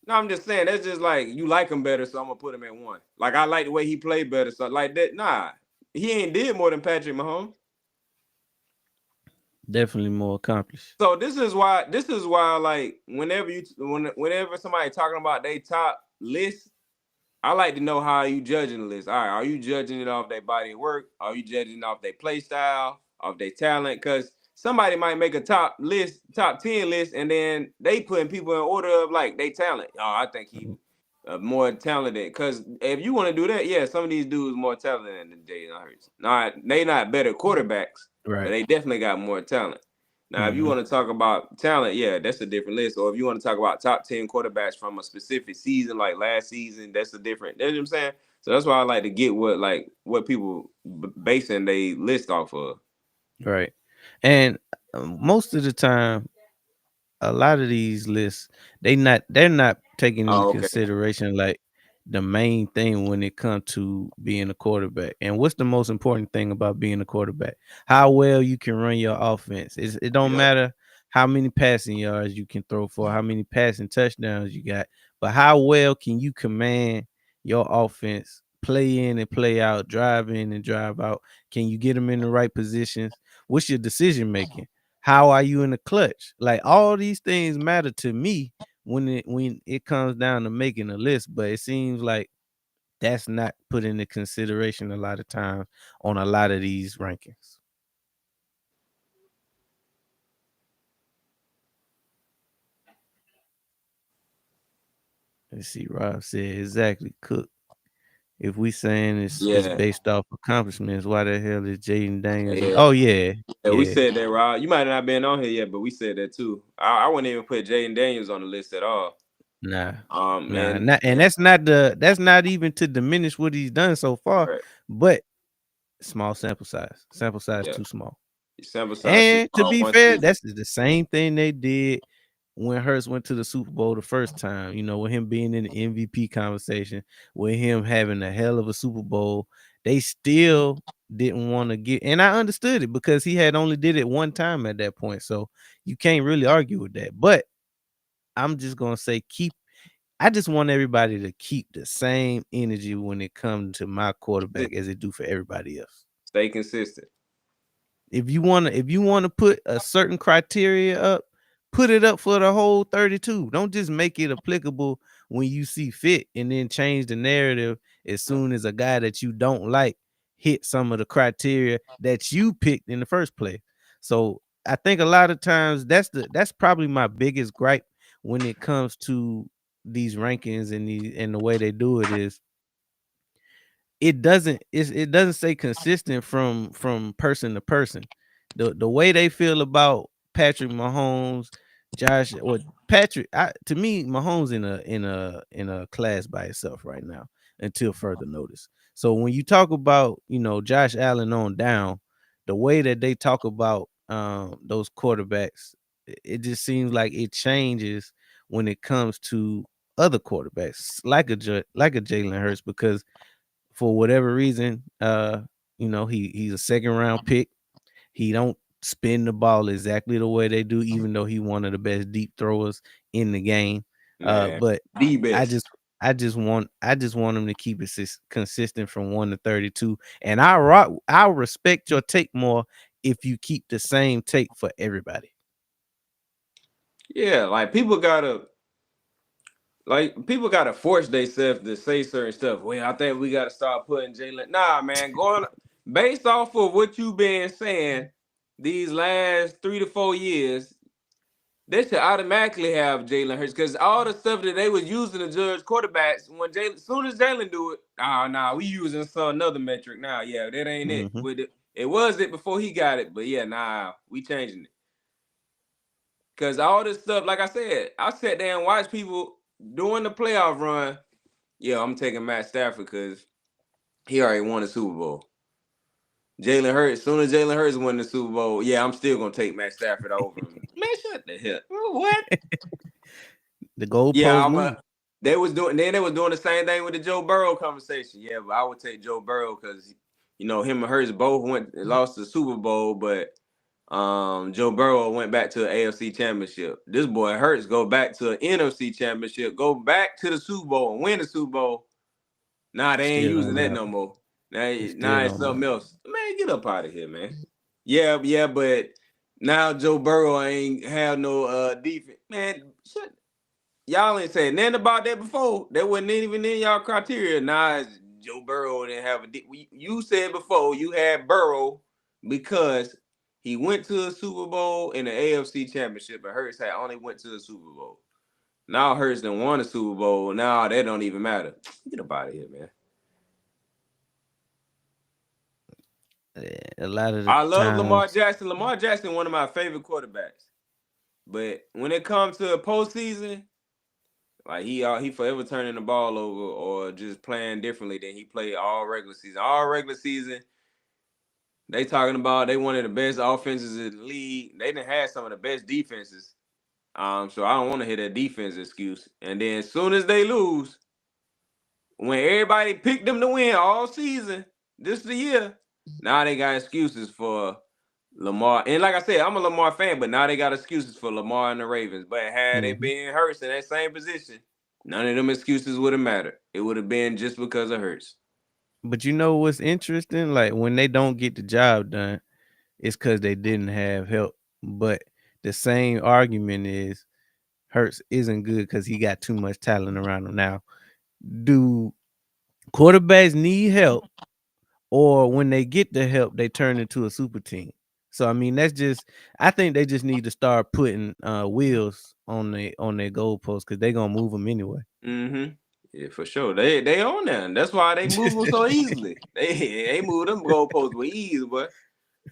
No, I'm just saying that's just like you like him better, so I'm gonna put him at 1. Like I like the way he played better, so like that. Nah, he ain't did more than Patrick Mahomes. Definitely more accomplished. So this is why like whenever somebody talking about they top list, I like to know how you judging the list. All right, are you judging it off their body of work? Are you judging off their play style, off their talent? Because somebody might make a top 10 list, and then they putting people in order of like they talent. Oh, I think he Mhm. more talented. Because if you want to do that, yeah, some of these dudes more talented than Jalen Hurts. Not they not better quarterbacks, but Right. they definitely got more talent. Now, if you Mhm. want to talk about talent, yeah, that's a different list. Or if you want to talk about top 10 quarterbacks from a specific season, like last season, that's a different. You know what I'm saying? So that's why I like to get what people basing they list off of. Right. And most of the time, a lot of these lists, they're not taking into Oh, okay. consideration like the main thing when it comes to being a quarterback. And what's the most important thing about being a quarterback? How well you can run your offense. It don't Yep. matter how many passing yards you can throw for, how many passing touchdowns you got, but how well can you command your offense, play in and play out, drive in and drive out? Can you get them in the right positions? What's your decision making? How are you in the clutch? Like all these things matter to me when it comes down to making a list, but it seems like that's not put into consideration a lot of times on a lot of these rankings. Let's see, Rob said exactly. Cook. If we saying it's Yeah. based off accomplishments, why the hell is Jaden Daniels? Yeah. Oh yeah, Yeah, we yeah. said that, Rob. You might have not been on here yet, but we said that too. I wouldn't even put Jaden Daniels on the list at all. Nah, nah, And not, and that's not even to diminish what he's done so far, right, but small sample size yeah, too small. sample size too And to small be one fair, season. that's the same thing they did when Hurts went to the Super Bowl the first time, with him being in the MVP conversation, with him having a hell of a Super Bowl. They still didn't want to get, and I understood it because he had only did it one time at that point. So you can't really argue with that. But I'm just gonna say I just want everybody to keep the same energy when it comes to my quarterback as it do for everybody else. Stay consistent. If you wanna put a certain criteria up, put it up for the whole 32. Don't just make it applicable when you see fit and then change the narrative as soon as a guy that you don't like hit some of the criteria that you picked in the first place. So I think a lot of times that's probably my biggest gripe when it comes to these rankings and the way they do it is it doesn't stay consistent from person to person. The way they feel about Patrick Mahomes, Josh or Patrick, to me, Mahomes in a class by itself right now until further notice. So when you talk about Josh Allen on down, the way that they talk about those quarterbacks, it just seems like it changes when it comes to other quarterbacks like a Jalen Hurts because for whatever reason, he's a second round pick. He don't spin the ball exactly the way they do, even though he one of the best deep throwers in the game. Man, But the I best. just I just want him to keep it consistent from 1 to 32. And I'll respect your take more if you keep the same take for everybody. Yeah, people gotta force themselves to say certain stuff. Well, I think we gotta start putting Jalen. Nah, man, going based off of what you've been saying these last 3 to 4 years, they should automatically have Jalen Hurts because all the stuff that they was using to judge quarterbacks when Jalen, soon as Jalen do it, we using some another metric now. Yeah, that ain't it. Hmm. With it was it before he got it, but yeah, we changing it. Cause all this stuff, like I said, I sat there and watched people doing the playoff run. Yeah, I'm taking Matt Stafford because he already won the Super Bowl. Jalen Hurts, as soon as Jalen Hurts won the Super Bowl, yeah, I'm still gonna take Matt Stafford over him. Man, shut the hell. What? The Yeah, goalpost I'm a. move. They was doing the same thing with the Joe Burrow conversation. Yeah, but I would take Joe Burrow because him and Hurts both went lost the Super Bowl, but Joe Burrow went back to an AFC championship. This boy Hurts go back to an NFC championship, go back to the Super Bowl and win the Super Bowl. Nah, they ain't Still using don't that no matter. more. It Now still it's don't something matter. else. Man, get up out of here, man. Yeah, yeah, but now Joe Burrow ain't have no defense. Man, shut. Y'all ain't said nothing about that before. That wasn't even in y'all criteria. Nah, Joe Burrow didn't have you said before you had Burrow because he went to a Super Bowl in the AFC Championship, but Hurts had only went to the Super Bowl. Now Hurts done won the Super Bowl. Now that don't even matter. Get up out of here, man. A lot of the I love Lamar times. Jackson. Lamar Jackson, one of my favorite quarterbacks. But when it comes to a postseason, like he forever turning the ball over or just playing differently than he played all regular season. All regular season, they talking about they one of the best offenses in the league. They didn't have some of the best defenses. So I don't want to hear that defense excuse. And then as soon as they lose, when everybody picked them to win all season, this the year. Now they got excuses for Lamar. And like I said, I'm a Lamar fan, but now they got excuses for Lamar and the Ravens. But had they Mhm. been Hurts in that same position, none of them excuses would have mattered. It would have been just because of Hurts. But you know what's interesting? Like when they don't get the job done, it's because they didn't have help. But the same argument is Hurts isn't good because he got too much talent around him. Now, do quarterbacks need help, or when they get the help, they turn into a super team? So I mean, that's just I think they just need to start putting wheels on their goalposts because they're gonna move them anyway. Mm-hmm. Yeah, for sure. They on there. That's why they move them so easily. They move them goalposts with ease, but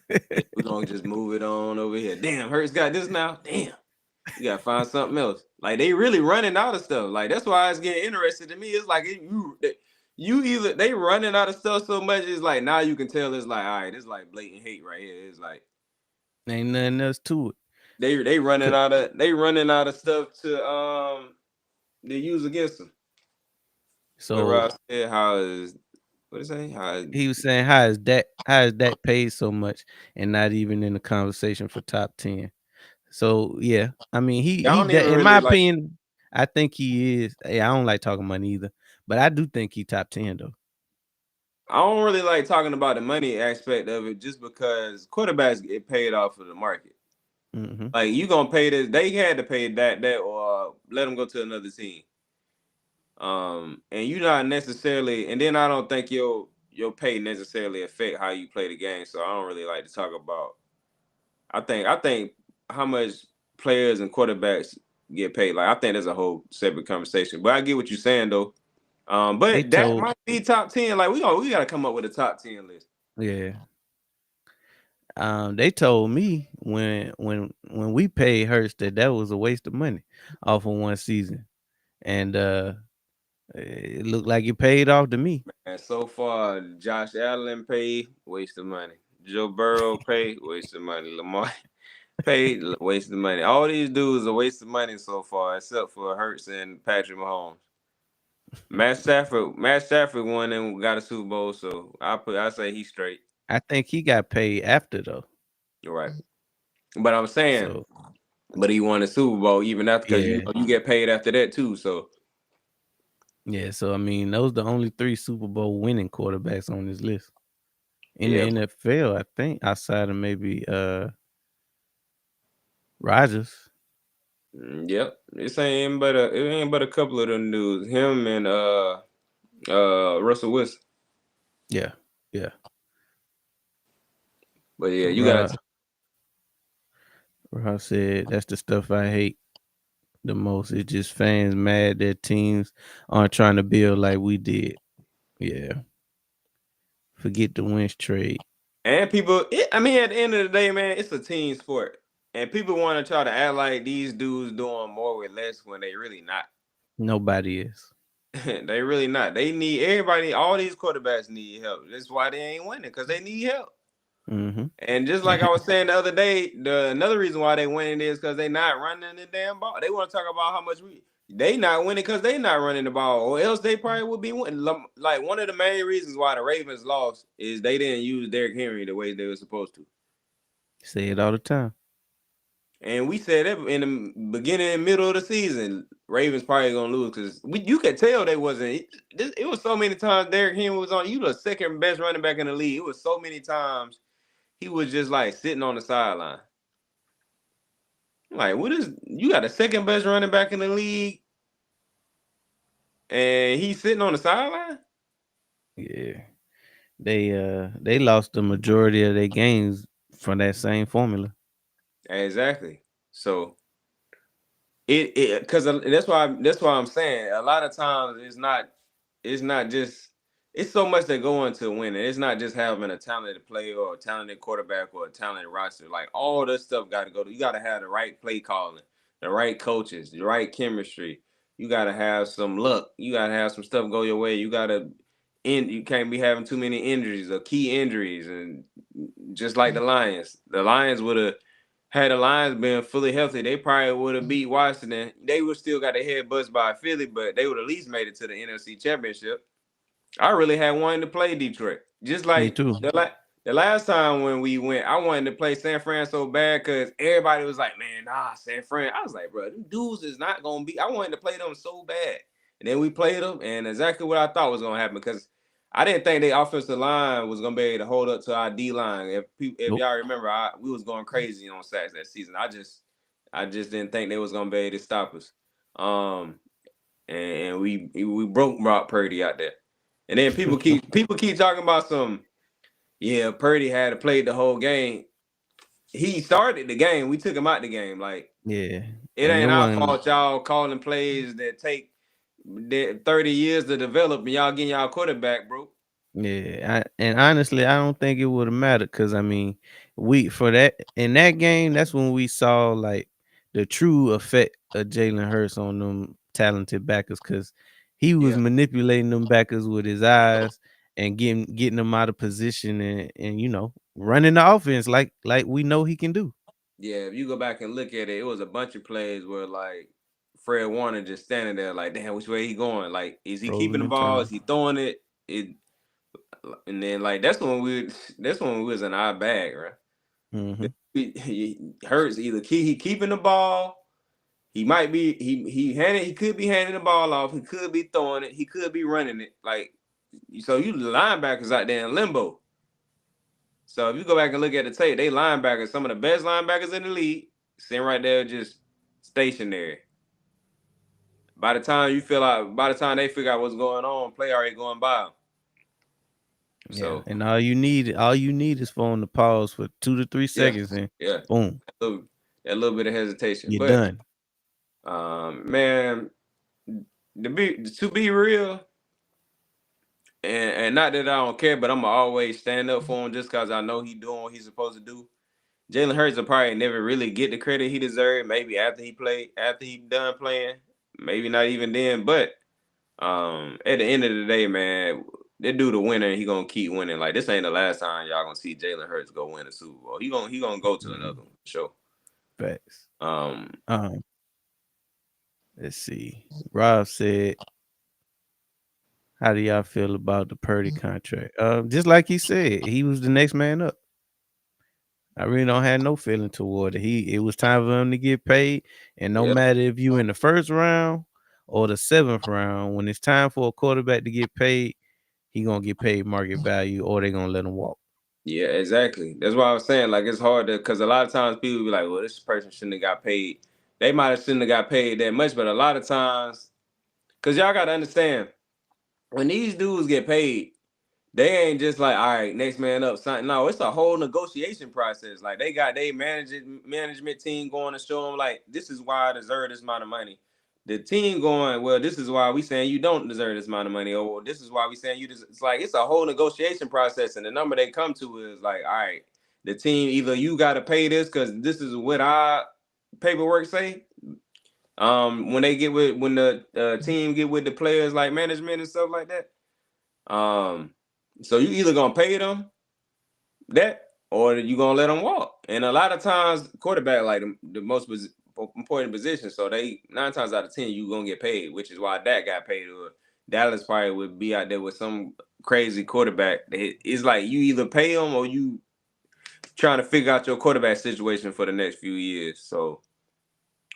yeah, we're gonna just move it on over here. Damn, Hurts got this now. Damn. You gotta find something else. Like they really running out of stuff. Like that's why it's getting interested to me. It's like you either they running out of stuff so much. It's like now you can tell it's like all right, it's like blatant hate right here. It's like Ain't nothing else to it. they running out of stuff to use against them. What So Rob said, how is what is say? How he was saying, how is that paid so much and not even in the conversation for top 10? So yeah, I mean I don't even in my really like. opinion, I think he is. Yeah, I don't like talking money either, but I do think he top 10 though. I don't really like talking about the money aspect of it, just because quarterbacks get paid off of the market. Hmm. Like you gonna pay this? They had to pay that or let them go to another team. And you not necessarily, and then I don't think your pay necessarily affect how you play the game. So I don't really like to talk about. I think how much players and quarterbacks get paid. Like I think there's a whole separate conversation. But I get what you're saying though. They But that told might be top 10. Like we gotta come up with a top 10 list. Yeah, they told me when we paid Hurst that was a waste of money off of one season, and it looked like it paid off to me. And so far, Josh Allen paid, waste of money. Joe Burrow paid, waste of money. Lamar paid, waste of money. All these dudes are waste of money so far, except for Hurts and Patrick Mahomes. Matt Stafford won and got a Super Bowl, so I say he's straight. I think he got paid after though. You're right. But I'm saying, So but he won the Super Bowl even after because yeah, you get paid after that too. So yeah. So I mean, those the only three Super Bowl winning quarterbacks on this list in the yeah, NFL. I think outside of maybe Rodgers. yep. It ain't but a couple of them dudes. Him and Russell Wilson. Yeah, yeah. But yeah, you got Rod, Rod said that's the stuff I hate the most. It's just fans mad that teams aren't trying to build like we did. Yeah. Forget the Wentz trade. and people. I mean, at the end of the day, man, it's a team sport, and people want to try to act like these dudes doing more with less when they really not. Nobody is. They really not. They need everybody. All these quarterbacks need help. That's why they ain't winning because they need help. Mm-hmm. And just like I was saying the other day, another reason why they winning is because they not running the damn ball. They want to talk about how much they not winning because they not running the ball, or else they probably would be winning. Like one of the main reasons why the Ravens lost is they didn't use Derrick Henry the way they were supposed to. Say it all the time. And we said that in the beginning and middle of the season, Ravens probably gonna lose because you could tell they wasn't. It was so many times Derrick Henry was on. You the second best running back in the league. It was so many times he was just like sitting on the sideline. Like, what is you got the second best running back in the league, and he's sitting on the sideline? Yeah. They lost the majority of their games from that same formula. Exactly. So it because that's why I'm saying a lot of times it's not just it's so much that go into winning. It's not just having a talented player or a talented quarterback or a talented roster. Like all this stuff got to go. You got to have the right play calling, the right coaches, the right chemistry. You got to have some luck. You got to have some stuff go your way. You got to end. You can't be having too many injuries or key injuries. And just like the Lions would have had the Lions been fully healthy, they probably would have beat Washington. They would still got their head buzzed by Philly, but they would at least made it to the NFC Championship. I really had wanted to play Detroit. Just Me like too. the last time when we went, I wanted to play San Fran so bad because everybody was like, man, nah, San Fran. I was like, bro, them dudes is not gonna be. I wanted to play them so bad. And then we played them, and exactly what I thought was gonna happen because I didn't think the offensive line was gonna be able to hold up to our D line. If Nope. y'all remember, we was going crazy on sacks that season. I just didn't think they was gonna be able to stop us. Um, and we broke Brock Purdy out there. And then people keep talking about some. Yeah, Purdy had played the whole game. He started the game. We took him out the game. Like Yeah, it and it ain't our wasn't. fault. Y'all calling plays that take 30 years to develop, and y'all getting y'all quarterback, bro. Yeah, and honestly, I don't think it would have mattered because I mean, we for that in that game, that's when we saw like the true effect of Jalen Hurts on them talented backers because he was Yeah, manipulating them backers with his eyes and getting them out of position and running the offense like we know he can do. yeah. If you go back and look at it, it was a bunch of plays where like Fred Warner just standing there, like, damn, which way he going? Like, is he keeping Frozen the in ball? Is time. he throwing it? And then like that's when we was in our bag, right? Hmm. He Hurts either he keeping the ball. He might be he could be handing the ball off. He could be throwing it. He could be running it. Like so, you the linebackers out there in limbo. So if you go back and look at the tape, they linebackers, some of the best linebackers in the league, sitting right there just stationary. By the time they figure out what's going on, play already going by 'em. Yeah, So and all you need is for him to pause for 2 to 3 yeah, seconds and yeah, boom, a little, a little bit of hesitation, you're but done. man, to be real, and not that I don't care, but I'ma always stand up for him just cause I know he doing what he's supposed to do. Jalen Hurts will probably never really get the credit he deserved. Maybe after he done playing, maybe not even then. But at the end of the day, man, that dude a winner and he gonna keep winning. Like this ain't the last time y'all gonna see Jalen Hurts go win a Super Bowl. He gonna go to another Mhm. one, sure. Facts. Um, Um, let's see. Rob said, "How do y'all feel about the Purdy contract?" Just like he said, he was the next man up. I really don't have no feeling toward it. It was time for him to get paid, and no yeah, matter if you in the first round or the seventh round, when it's time for a quarterback to get paid, he gonna get paid market value, or they gonna let him walk. yeah, exactly. That's why I was saying like it's hard to because a lot of times people be like, well, this person shouldn't have got paid. They might have shouldn't have got paid that much, but a lot of times, because y'all gotta understand when these dudes get paid, they ain't just like, all right, next man up. Something. No, it's a whole negotiation process. Like they got their management team going to show them like this is why I deserve this amount of money. The team going, well, this is why we saying you don't deserve this amount of money, or this is why we saying you. It's like it's a whole negotiation process, and the number they come to is like, all right, the team either you got to pay this because this is what our paperwork say. When the team get with the players like management and stuff like that. Um, so you either gonna pay them that or you gonna let them walk. And a lot of times, quarterback like the most important position. So they 9 times out of 10 you gonna get paid, which is why Dak got paid. Or Dallas probably would be out there with some crazy quarterback. It's like you either pay them or you trying to figure out your quarterback situation for the next few years. So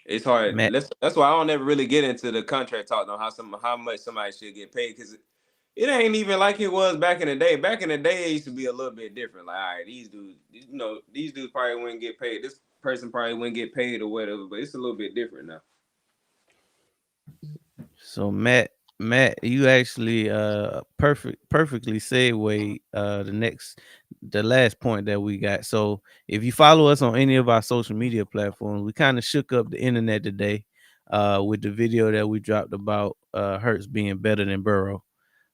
it's hard. Matt, That's why I don't ever really get into the contract talk on how much somebody should get paid because it ain't even like it was back in the day. Back in the day, it used to be a little bit different. Like, all right, these dudes probably wouldn't get paid. This person probably wouldn't get paid or whatever. But it's a little bit different now. so Matt, you actually perfectly segue the last point that we got. So if you follow us on any of our social media platforms, we kind of shook up the internet today with the video that we dropped about Hurts being better than Burrow.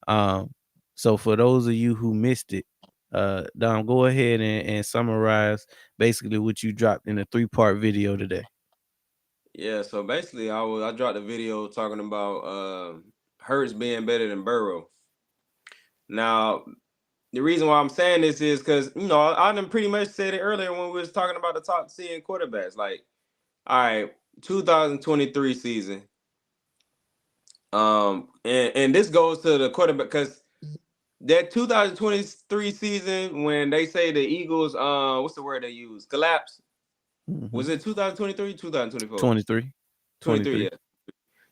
Um So for those of you who missed it, Dom, go ahead and summarize basically what you dropped in a three-part video today. Yeah, so basically, I dropped a video talking about Hurts being better than Burrow. Now, the reason why I'm saying this is because I done pretty much said it earlier when we was talking about the top 10 quarterbacks. Like, all right, 2023 season. And this goes to the quarterback because that 2023 season when they say the Eagles, what's the word they use? Collapse. Hmm. Was it 2023, 2024? 23. 23, yeah. 23.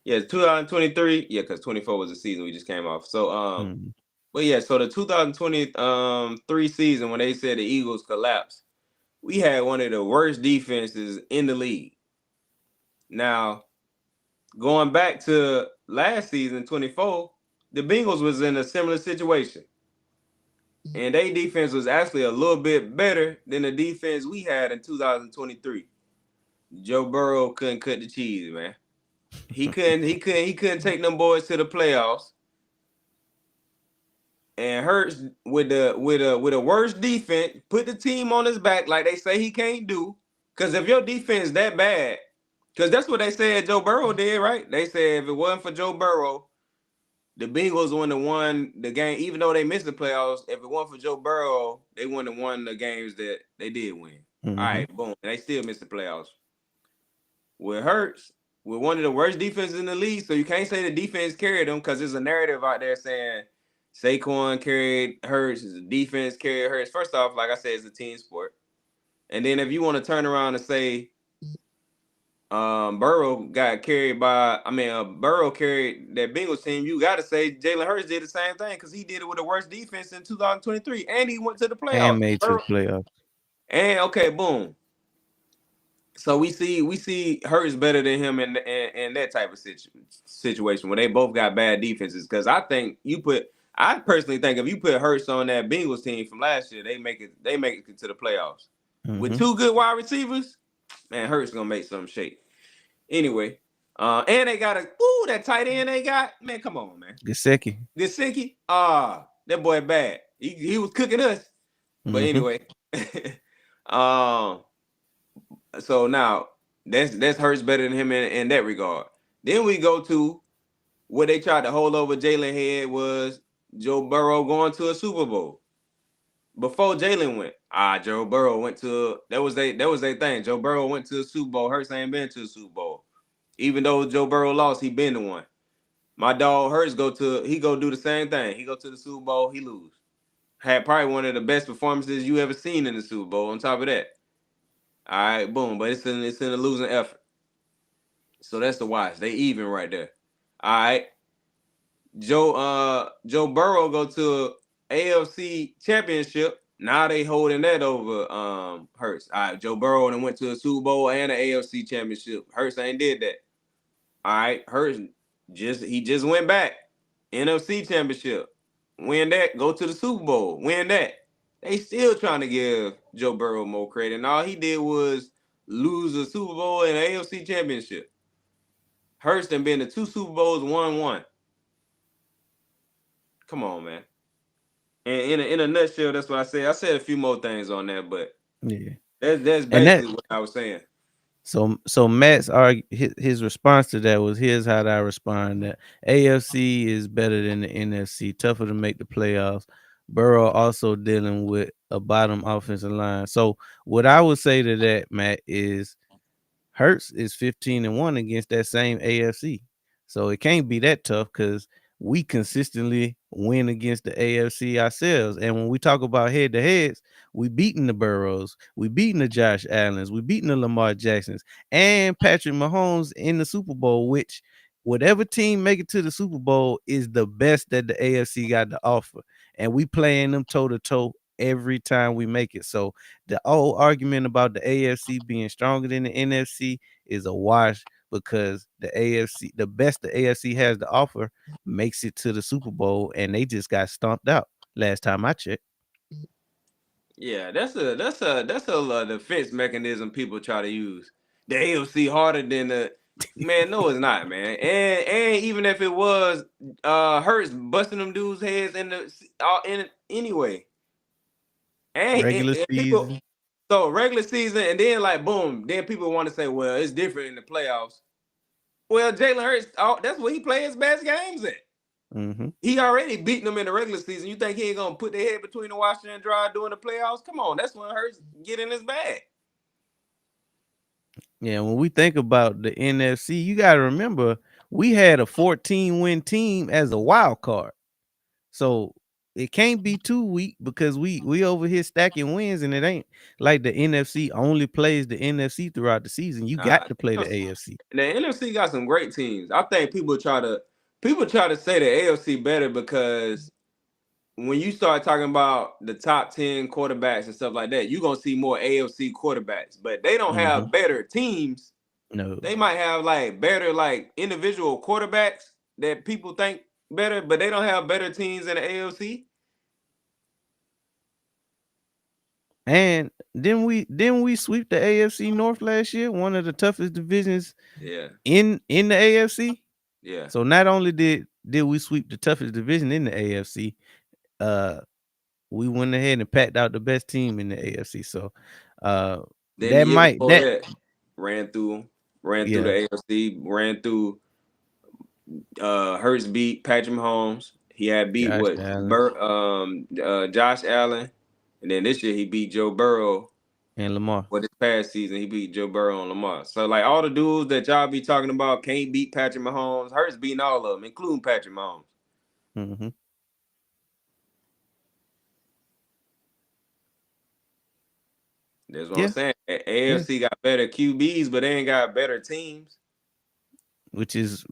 Yeah, 2023. Yeah, because 24 was the season we just came off. So Mhm. but yeah, so the 2023 season when they said the Eagles collapsed, we had one of the worst defenses in the league. Now, going back to last season, 24, the Bengals was in a similar situation. And their defense was actually a little bit better than the defense we had in 2023. Joe Burrow couldn't cut the cheese, man. He couldn't take them boys to the playoffs. And Hurts with a worse defense put the team on his back like they say he can't do. Because if your defense that bad, because that's what they said Joe Burrow did, right? They said if it wasn't for Joe Burrow, the Bengals wouldn't have won the game, even though they missed the playoffs. If it wasn't for Joe Burrow, they wouldn't have won the games that they did win. All Mhm. right, boom. They still missed the playoffs. With Hurts, with one of the worst defenses in the league, so you can't say the defense carried them because there's a narrative out there saying Saquon carried Hurts, the defense carried Hurts. First off, like I said, it's a team sport. And then if you want to turn around and say Burrow got carried by, Burrow carried that Bengals team, you got to say Jalen Hurts did the same thing because he did it with the worst defense in 2023, and he went to the And playoffs. made to the playoffs. And okay, boom. So we see Hurts better than him in that type of situation where they both got bad defenses. Because I personally think if you put Hurts on that Bengals team from last year, they make it to the playoffs with Mhm. two good wide receivers. Man, Hurts gonna make some shake. Anyway, and they got that tight end they got. Man, come on, man. Gesicki. Gesicki, that boy bad. He was cooking us. But Mhm. anyway, um, so now that's Hurts better than him in that regard. Then we go to what they tried to hold over Jalen head was Joe Burrow going to a Super Bowl. Before Jalen went, Joe Burrow went to that was their thing. Joe Burrow went to a Super Bowl. Hurts ain't been to a Super Bowl. Even though Joe Burrow lost, he been to one. My dog Hurts he go do the same thing. He go to the Super Bowl, he lose. Had probably one of the best performances you ever seen in the Super Bowl. On top of that, all right, boom. But it's in a losing effort. So that's the watch. They even right there. All right. Joe Burrow go to AFC Championship. Now they holding that over Hurts. All right, Joe Burrow and went to a Super Bowl and an AFC Championship. Hurts ain't did that. All right, Hurts he just went back. NFC Championship. Win that, go to the Super Bowl. Win that. They still trying to give Joe Burrow more credit. And all he did was lose a Super Bowl and an AFC Championship. Hurst done been to two Super Bowls, won one. Come on, man. And in a nutshell, that's what I said. I said a few more things on that, but Yeah. that's And that basically what I was saying. so Matt's his response to that was, here's how I respond: that AFC is better than the NFC, tougher to make the playoffs. Burrow also dealing with a bottom offensive line. So what I would say to that, Matt, is Hurts is 15-1 against that same AFC. So it can't be that tough because we consistently win against the AFC ourselves. And when we talk about head to heads, we beating the Burrows, we beating the Josh Allens, we beating the Lamar Jacksons and Patrick Mahomes in the Super Bowl, which whatever team make it to the Super Bowl is the best that the AFC got to offer. And we playing them toe to toe every time we make it. So the whole argument about the AFC being stronger than the NFC is a wash because the AFC, the best the AFC has to offer, makes it to the Super Bowl, and they just got stomped out last time I checked. Yeah, that's a defense mechanism people try to use. The AFC harder than the Man, no, it's not, man. And even if it was, Hurts busting them dudes' heads in anyway. Regular And people, season. so regular season, and then like boom, then people want to say, well, it's different in the playoffs. Well, Jalen Hurts, that's where he plays his best games at. Hmm. He already beating them in the regular season. You think he ain't gonna put their head between the washer and dry during the playoffs? Come on, that's when Hurts get in his bag. Yeah, when we think about the NFC, you got to remember we had a 14-win team as a wild card. So it can't be too weak because we over here stacking wins, and it ain't like the NFC only plays the NFC throughout the season. You got Nah, to play the AFC. the NFC got some great teams. I think people try to say the AFC better because when you start talking about the top 10 quarterbacks and stuff like that, you're gonna see more AFC quarterbacks, but they don't Hmm. have better teams. No, They might have like better like individual quarterbacks that people think better, but they don't have better teams in the AFC. and then we sweep the AFC North last year, one of the toughest divisions Yeah, in the AFC. yeah. So not only did we sweep the toughest division in the AFC, uh, we went ahead and packed out the best team in the AFC. So uh, Then the that year might before that that, ran through, ran through yeah, the AFC, ran through. Hurts beat Patrick Mahomes. He had beat Josh what Allen Josh Allen, and then this year he beat Joe Burrow. and Lamar. Well, this past season he beat Joe Burrow and Lamar. So like all the dudes that y'all be talking about can't beat Patrick Mahomes. Hurts beating all of them, including Patrick Mahomes. Hmm. That's what I'm Yeah, saying. yeah. AFC got better QBs, but they ain't got better teams. Which is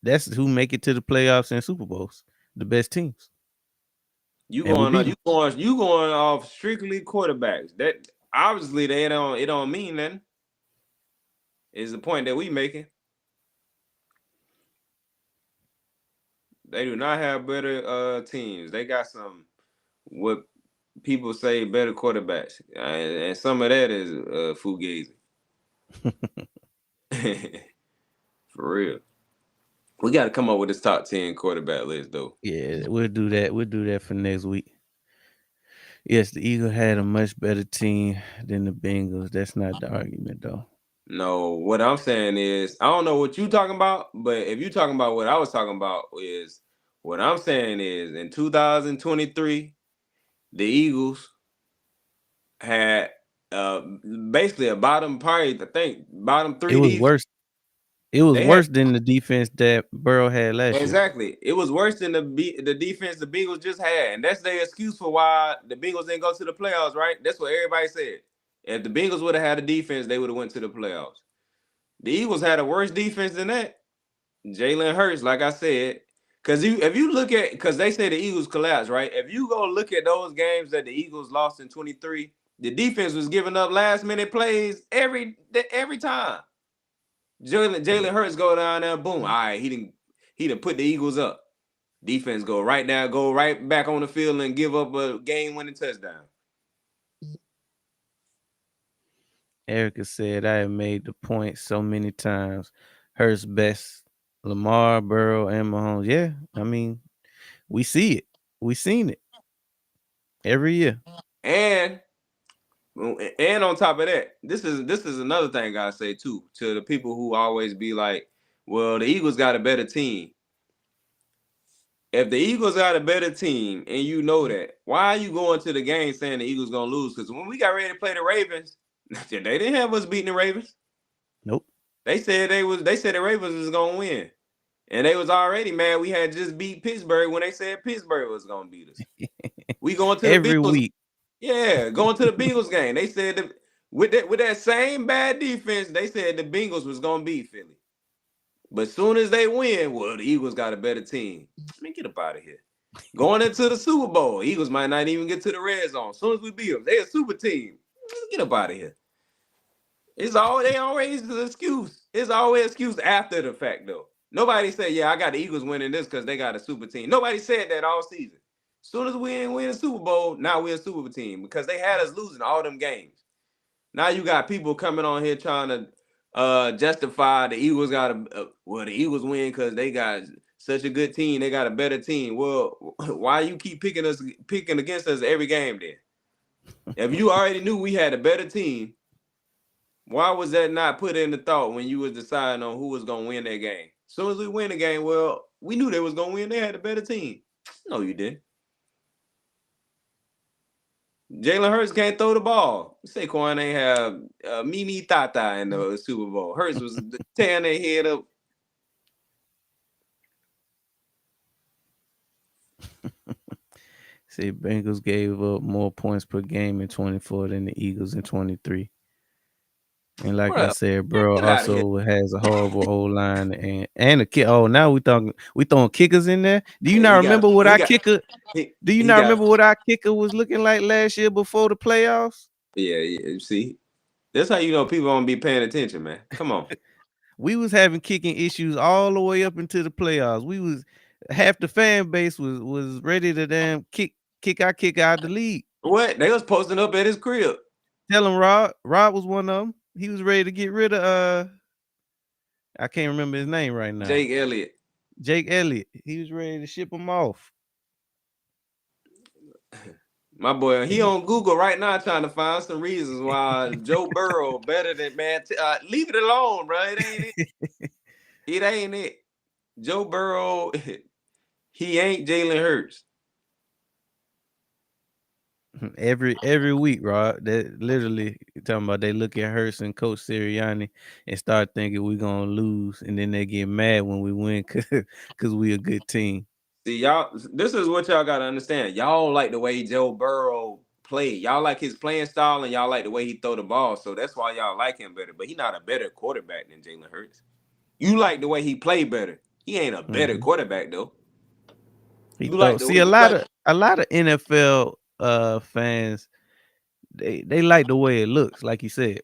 that's who make it to the playoffs and Super Bowls, the best teams, You and we going beat on? them. You going off strictly quarterbacks. That obviously they don't. It don't mean nothing. Is the point that we making? They do not have better teams. They got some what people say better quarterbacks, and some of that is fugazi. For real. We got to come up with this top 10 quarterback list though. Yeah, we'll do that. We'll do that for next week. Yes, the Eagles had a much better team than the Bengals. That's not the argument, though. No, what I'm saying is I don't know what you talking about, but if you talking about what I was talking about is what I'm saying is in 2023 the Eagles had uh basically a bottom probably I think bottom It three was defense. worse. It was They had worse than the defense that Burrow had last year. exactly. It was worse than the defense the Bengals just had, and that's their excuse for why the Bengals didn't go to the playoffs. Right? That's what everybody said. If the Bengals would have had a defense, they would have went to the playoffs. The Eagles had a worse defense than that. Jalen Hurts, like I said, because if you look at because they say the Eagles collapsed, right? If you go look at those games that the Eagles lost in 23, the defense was giving up last minute plays every time. Jalen Hurts go down there, boom. All right, he didn't put the Eagles up. Defense go right now, go right back on the field and give up a game-winning touchdown. Erica said, I have made the point so many times. Hurts best. Lamar, Burrow, and Mahomes. Yeah, I mean, we see it. We seen it every year. And on top of that, this is another thing I gotta say too to the people who always be like, "Well, the Eagles got a better team." If the Eagles got a better team and you know that, why are you going to the game saying the Eagles gonna lose? Because when we got ready to play the Ravens, they didn't have us beating the Ravens. Nope. They said the Ravens was gonna win. And they was already mad we had just beat Pittsburgh when they said Pittsburgh was gonna beat us. We going to the Every Bengals. week. Yeah, going to the Bengals game. They said with that same bad defense, they said the Bengals was gonna beat Philly. But soon as they win, well, the Eagles got a better team. Man, get up out of here. Going into the Super Bowl, Eagles might not even get to the red zone. As soon as we beat them, they a super team. Get up out of here. They always the excuse. It's always excuse after the fact though. Nobody said, yeah, I got the Eagles winning this because they got a super team. Nobody said that all season. As soon as we didn't win a Super Bowl, now we're a super team because they had us losing all them games. Now you got people coming on here trying to justify the Eagles got well, the Eagles win because they got such a good team. They got a better team. Well, why you keep picking against us every game then? If you already knew we had a better team, why was that not put in the thought when you was deciding on who was gonna win that game? As soon as we win the game, well, we knew they was gonna win. They had a better team. No, you didn't. Jalen Hurts can't throw the ball. Saquon ain't have Mimi Tata in the Super Bowl. Hurts was tearing their head up. See, Bengals gave up more points per game in 24 than the Eagles in 23. And like I Bro, said, man, bro get out of here. also has a horrible O line and a kick. Oh, now we throwing kickers in there. Do you Hey, not remember what he our got kicker? Do you he not got remember what our kicker was looking like last year before the playoffs? yeah. See, that's how you know people don't be paying attention, man. Come on. We was having kicking issues all the way up into the playoffs. We was half the fan base was ready to damn kick our kicker out the league. What? They was posting up at his crib. Tell him Rob. Rob was one of them. He was ready to get rid of I can't remember his name right now. Jake Elliott. Jake Elliott. He was ready to ship him off. My boy, he on Google right now trying to find some reasons why Joe Burrow better than man. Leave it alone, bro. It ain't it. It ain't it. Joe Burrow, he ain't Jalen Hurts. Every week, Rod. That literally talking about they look at Hurst and Coach Sirianni and start thinking we're gonna lose, and then they get mad when we win because we a good team. See, y'all, this is what y'all gotta understand. Y'all like the way Joe Burrow play. Y'all like his playing style, and y'all like the way he throw the ball. So that's why y'all like him better. But he not a better quarterback than Jalen Hurts. You like the way he play better. He ain't a better Mhm. quarterback though. He You like thought. the See, you like a lot of NFL fans they like the way it looks. Like you said,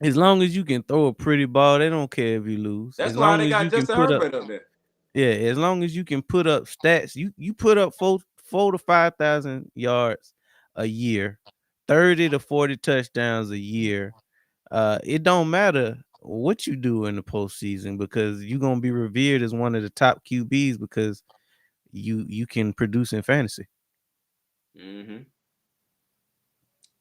as long as you can throw a pretty ball, they don't care if you lose. that's As why long they as got you can Justin put up, Herbert up there. yeah, as long as you can put up stats, you put up four to 5,000 yards a year, 30 to 40 touchdowns a year. It don't matter what you do in the postseason because you're gonna be revered as one of the top QBs because you can produce in fantasy. Mm-hmm.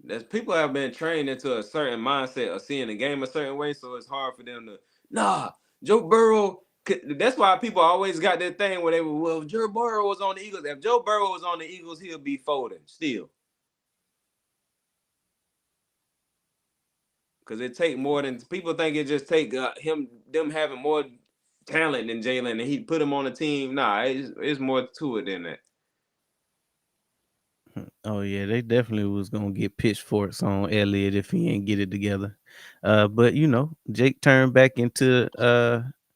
That's people have been trained into a certain mindset of seeing the game a certain way, so it's hard for them to nah. Joe Burrow. That's why people always got that thing where they were, well, if Joe Burrow was on the Eagles. If Joe Burrow was on the Eagles, he'll be folding still. Because it take more than people think. It just take them having more talent than Jalen, and he put him on the team. Nah, it's more to it than that. Oh yeah, they definitely was gonna get pitchforks on Elliott if he ain't get it together. But Jake turned back into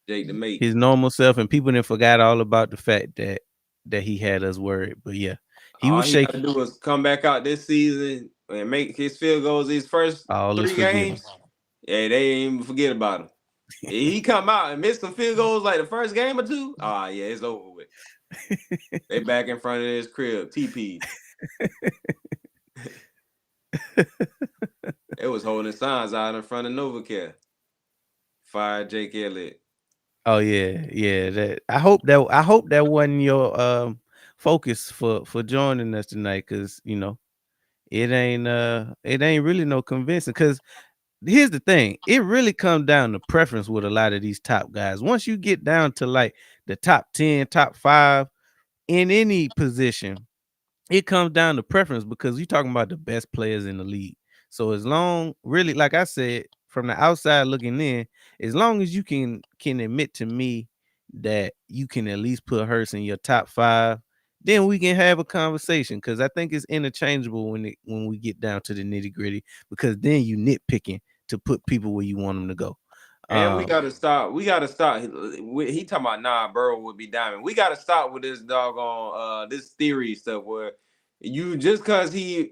Jake the mate. his normal self, and people then forgot all about the fact that he had us worried. But yeah, he All was he got to shaky. do is come back out this season and make his field goals these first All is three forgiven. games. Yeah, they ain't even forget about him. If he come out and miss some field goals like the first game or two, yeah, it's over with. They back in front of his crib, TP. It was holding signs out in front of NovaCare. Fire Jake Elliott. Oh yeah, yeah. That I hope that wasn't your focus for joining us tonight, because it ain't really no convincing. Because here's the thing, it really comes down to preference with a lot of these top guys. Once you get down to like the top 10, top 5 in any position, it comes down to preference because you're talking about the best players in the league. So as long, really, like I said, from the outside looking in, as long as you can admit to me that you can at least put Hurts in your top 5, then we can have a conversation, because I think it's interchangeable when we get down to the nitty gritty, because then you nitpicking to put people where you want them to go. And we Um, gotta stop. We gotta stop. He talking about Burrow would be diamond. We gotta stop with this doggone this theory stuff where you just cause you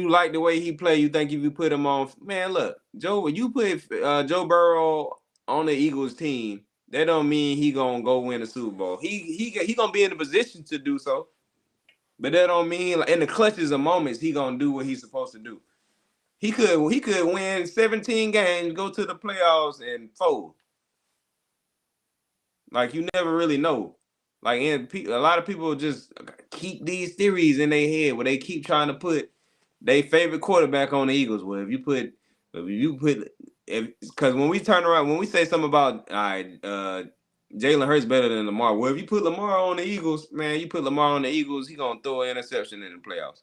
like the way he play, you think if you put him on, man, look, Joe, when you put Joe Burrow on the Eagles team, that don't mean he gonna go win the Super Bowl. He gonna be in the position to do so, but that don't mean like, in the clutches of moments he gonna do what he's supposed to do. He could win 17 games, go to the playoffs, and fold. Like you never really know. Like a lot of people just keep these theories in their head where they keep trying to put their favorite quarterback on the Eagles. Well, if you put if because when we turn around when we say something about all right, Jalen Hurts better than Lamar. Well, if you put Lamar on the Eagles, man, you put Lamar on the Eagles, he gonna throw an interception in the playoffs.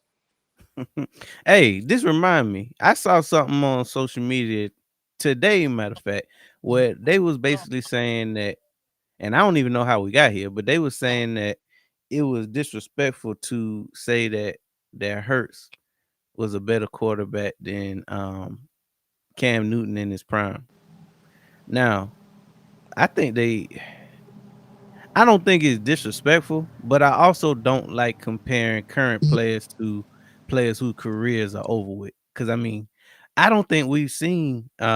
Hey, this remind me. I saw something on social media today, matter of fact, where they was basically saying that, and I don't even know how we got here, but they was saying that it was disrespectful to say that Hurts was a better quarterback than Cam Newton in his prime. Now, I think they I don't think it's disrespectful, but I also don't like comparing current players to players whose careers are over with. Because I mean, I don't think we've seen, in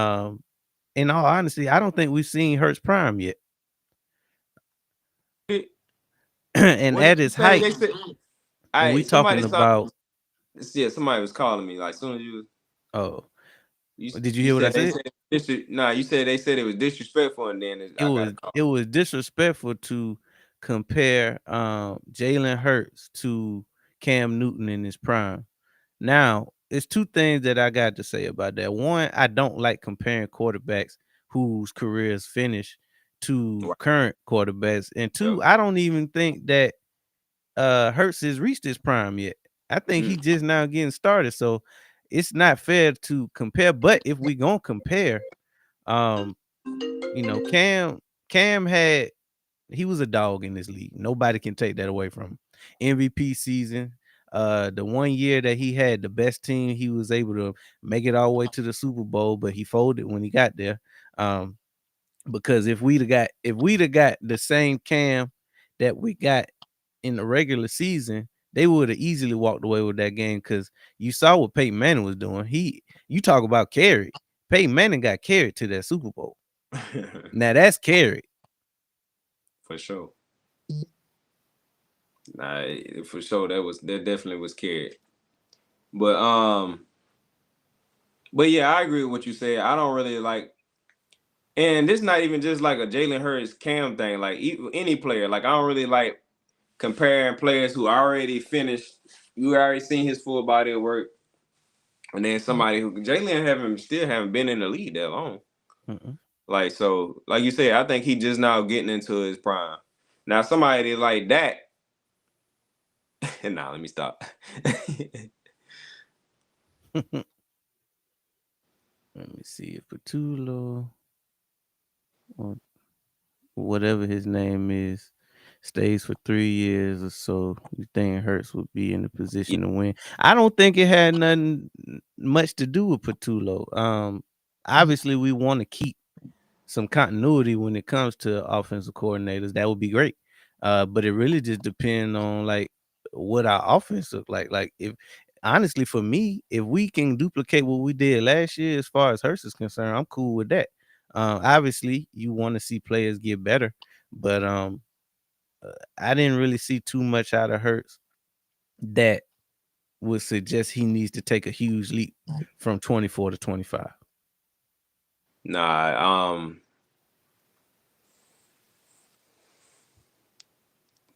all honesty, I don't think we've seen Hurts prime yet. And What did at you his say? height, They said, when we I talking somebody saw. about, Yeah, somebody was calling me. Like soon as oh, you did you you hear what I said they said? said nah, you said they said it was disrespectful, and then It I got a was call. it was disrespectful to compare Jalen Hurts to Cam Newton in his prime. Now, it's two things that I got to say about that. One, I don't like comparing quarterbacks whose careers finish to Right. current quarterbacks. And Yep. two, I don't even think that Hurts has reached his prime yet. I think Mm. he just now getting started. So it's not fair to compare. But if we gonna compare, um, Cam had he was a dog in this league. Nobody can take that away from him. MVP season. The one year that he had the best team, he was able to make it all the way to the Super Bowl, but he folded when he got there. Um, because if we'd have got the same Cam that we got in the regular season, they would have easily walked away with that game. Because you saw what Peyton Manning was doing. You talk about carry. Peyton Manning got carried to that Super Bowl. Now that's carry. For sure. Nah, for sure that definitely was carried. But but yeah, I agree with what you said. I don't really like, and this not even just like a Jalen Hurts Cam thing. Like any player, like I don't really like comparing players who already finished. You already seen his full body of work, and then somebody who Jalen haven't been in the league that long. Mm-mm. Like so, like you said, I think he just now getting into his prime. Now somebody like that, nah, let me stop. Let me see if Patulo or whatever his name is stays for 3 years or so. You think Hurts would be in a Yeah, position to win? I don't think it had nothing much to do with Patulo. Obviously we want to keep some continuity when it comes to offensive coordinators. That would be great. But it really just depends on like what our offense look like. Like if honestly for me, if we can duplicate what we did last year as far as Hurst is concerned, I'm cool with that. Obviously you want to see players get better, but I didn't really see too much out of Hurts that would suggest he needs to take a huge leap from 24 to 25. nah.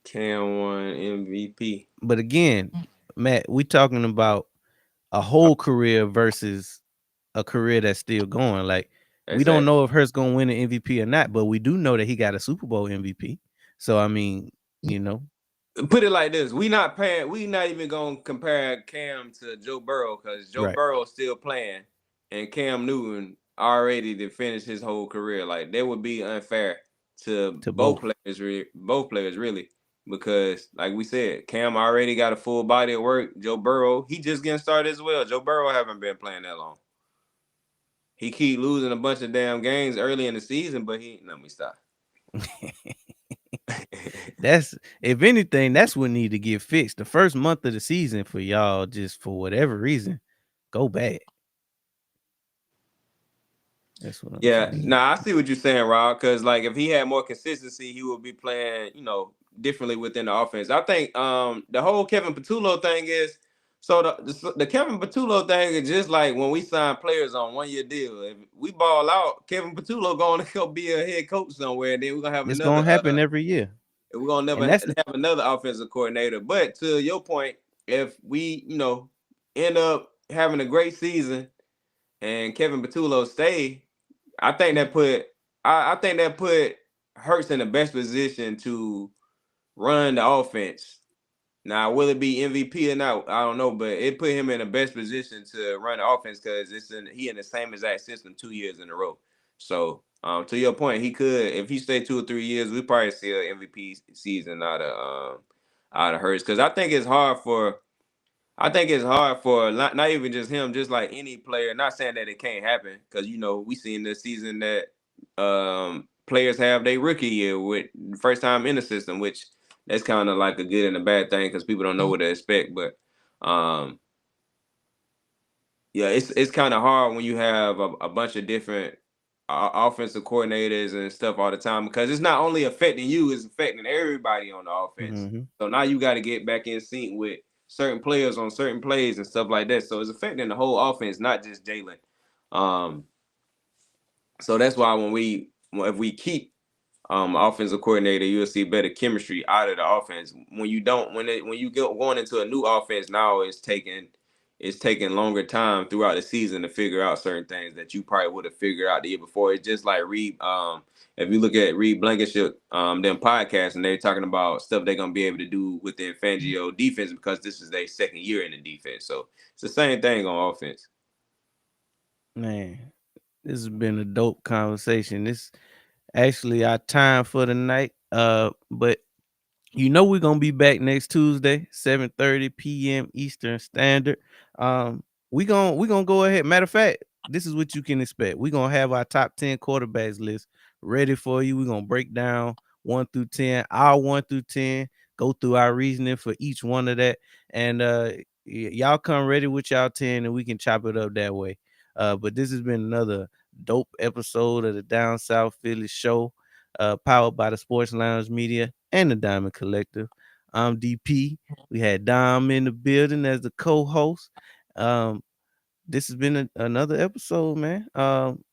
Cam won MVP. But again, Matt, we talking about a whole career versus a career that's still going. Like we don't Exactly. know if Hurts gonna win an MVP or not, but we do know that he got a Super Bowl MVP. So I mean, you know, Put it like this: we not even gonna compare Cam to Joe Burrow because Joe right Burrow still playing, and Cam Newton already to finish his whole career. Like that would be unfair to to both. both players really, because like we said, Cam already got a full body of work. Joe Burrow, he just getting started as well. Joe Burrow haven't been playing that long. He keep losing a bunch of damn games early in the season, but he let me stop. That's if anything, that's what need to get fixed. The first month of the season for y'all, just for whatever reason, go bad. That's what I'm Yeah, saying. nah, I see what you're saying, Rob. Because like, if he had more consistency, he would be playing, differently within the offense. I think the whole Kevin Patullo thing is So the Kevin Patullo thing is just like when we sign players on 1 year deal. If we ball out, Kevin Patullo going to go be a head coach somewhere, and then we're gonna have It's another. gonna happen every year, We're gonna never and that's have another offensive coordinator. But to your point, if we end up having a great season and Kevin Patullo stay, I think that put I think that put Hurts in the best position to run the offense. Now, will it be MVP or not? I don't know, but it put him in the best position to run the offense because he in the same exact system 2 years in a row. So, to your point, he could if he stay 2 or 3 years, we probably see an MVP season out of Hurts because I think it's hard for not even just him, just like any player. Not saying that it can't happen, because we seen this season that players have their rookie year with first time in the system, which that's kind of like a good and a bad thing because people don't know what to expect. But um, yeah, it's kind of hard when you have a bunch of different offensive coordinators and stuff all the time because it's not only affecting you, it's affecting everybody on the offense. mhm. So now you got to get back in sync with certain players on certain plays and stuff like that. So it's affecting the whole offense, not just Jalen. Um, so that's why if we keep offensive coordinator, you'll see better chemistry out of the offense. When you don't, when you go going into a new offense now, it's taking longer time throughout the season to figure out certain things that you probably would have figured out the year before. It's just like Reed. If you look at Reed Blankenship, them podcasts, and they're talking about stuff they're gonna be able to do within Fangio defense because this is their second year in the defense. So it's the same thing on offense. Man, this has been a dope conversation. This actually our time for the night. But we're gonna be back next Tuesday, 7:30 p.m. Eastern Standard. We gonna go ahead. Matter of fact, this is what you can expect. We're gonna have our top 10 quarterbacks list ready for you. We're gonna break down 1 through 10, our 1 through 10, go through our reasoning for each one of that. And y'all come ready with y'all 10 and we can chop it up that way. But this has been another dope episode of the Down South Philly show, powered by the Sports Lounge Media and the Diamond Collective. I'm DP. We had Dom in the building as the co-host. Um, this has been another episode, man.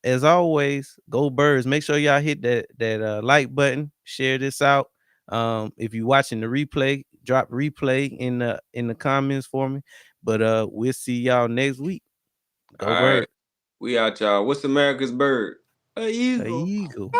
As always, go Birds. Make sure y'all hit that like button. Share this out. If you're watching the replay, drop replay in the comments for me. But we'll see y'all next week. All Go right, Birds. we out, y'all. What's America's bird? A A eagle. eagle.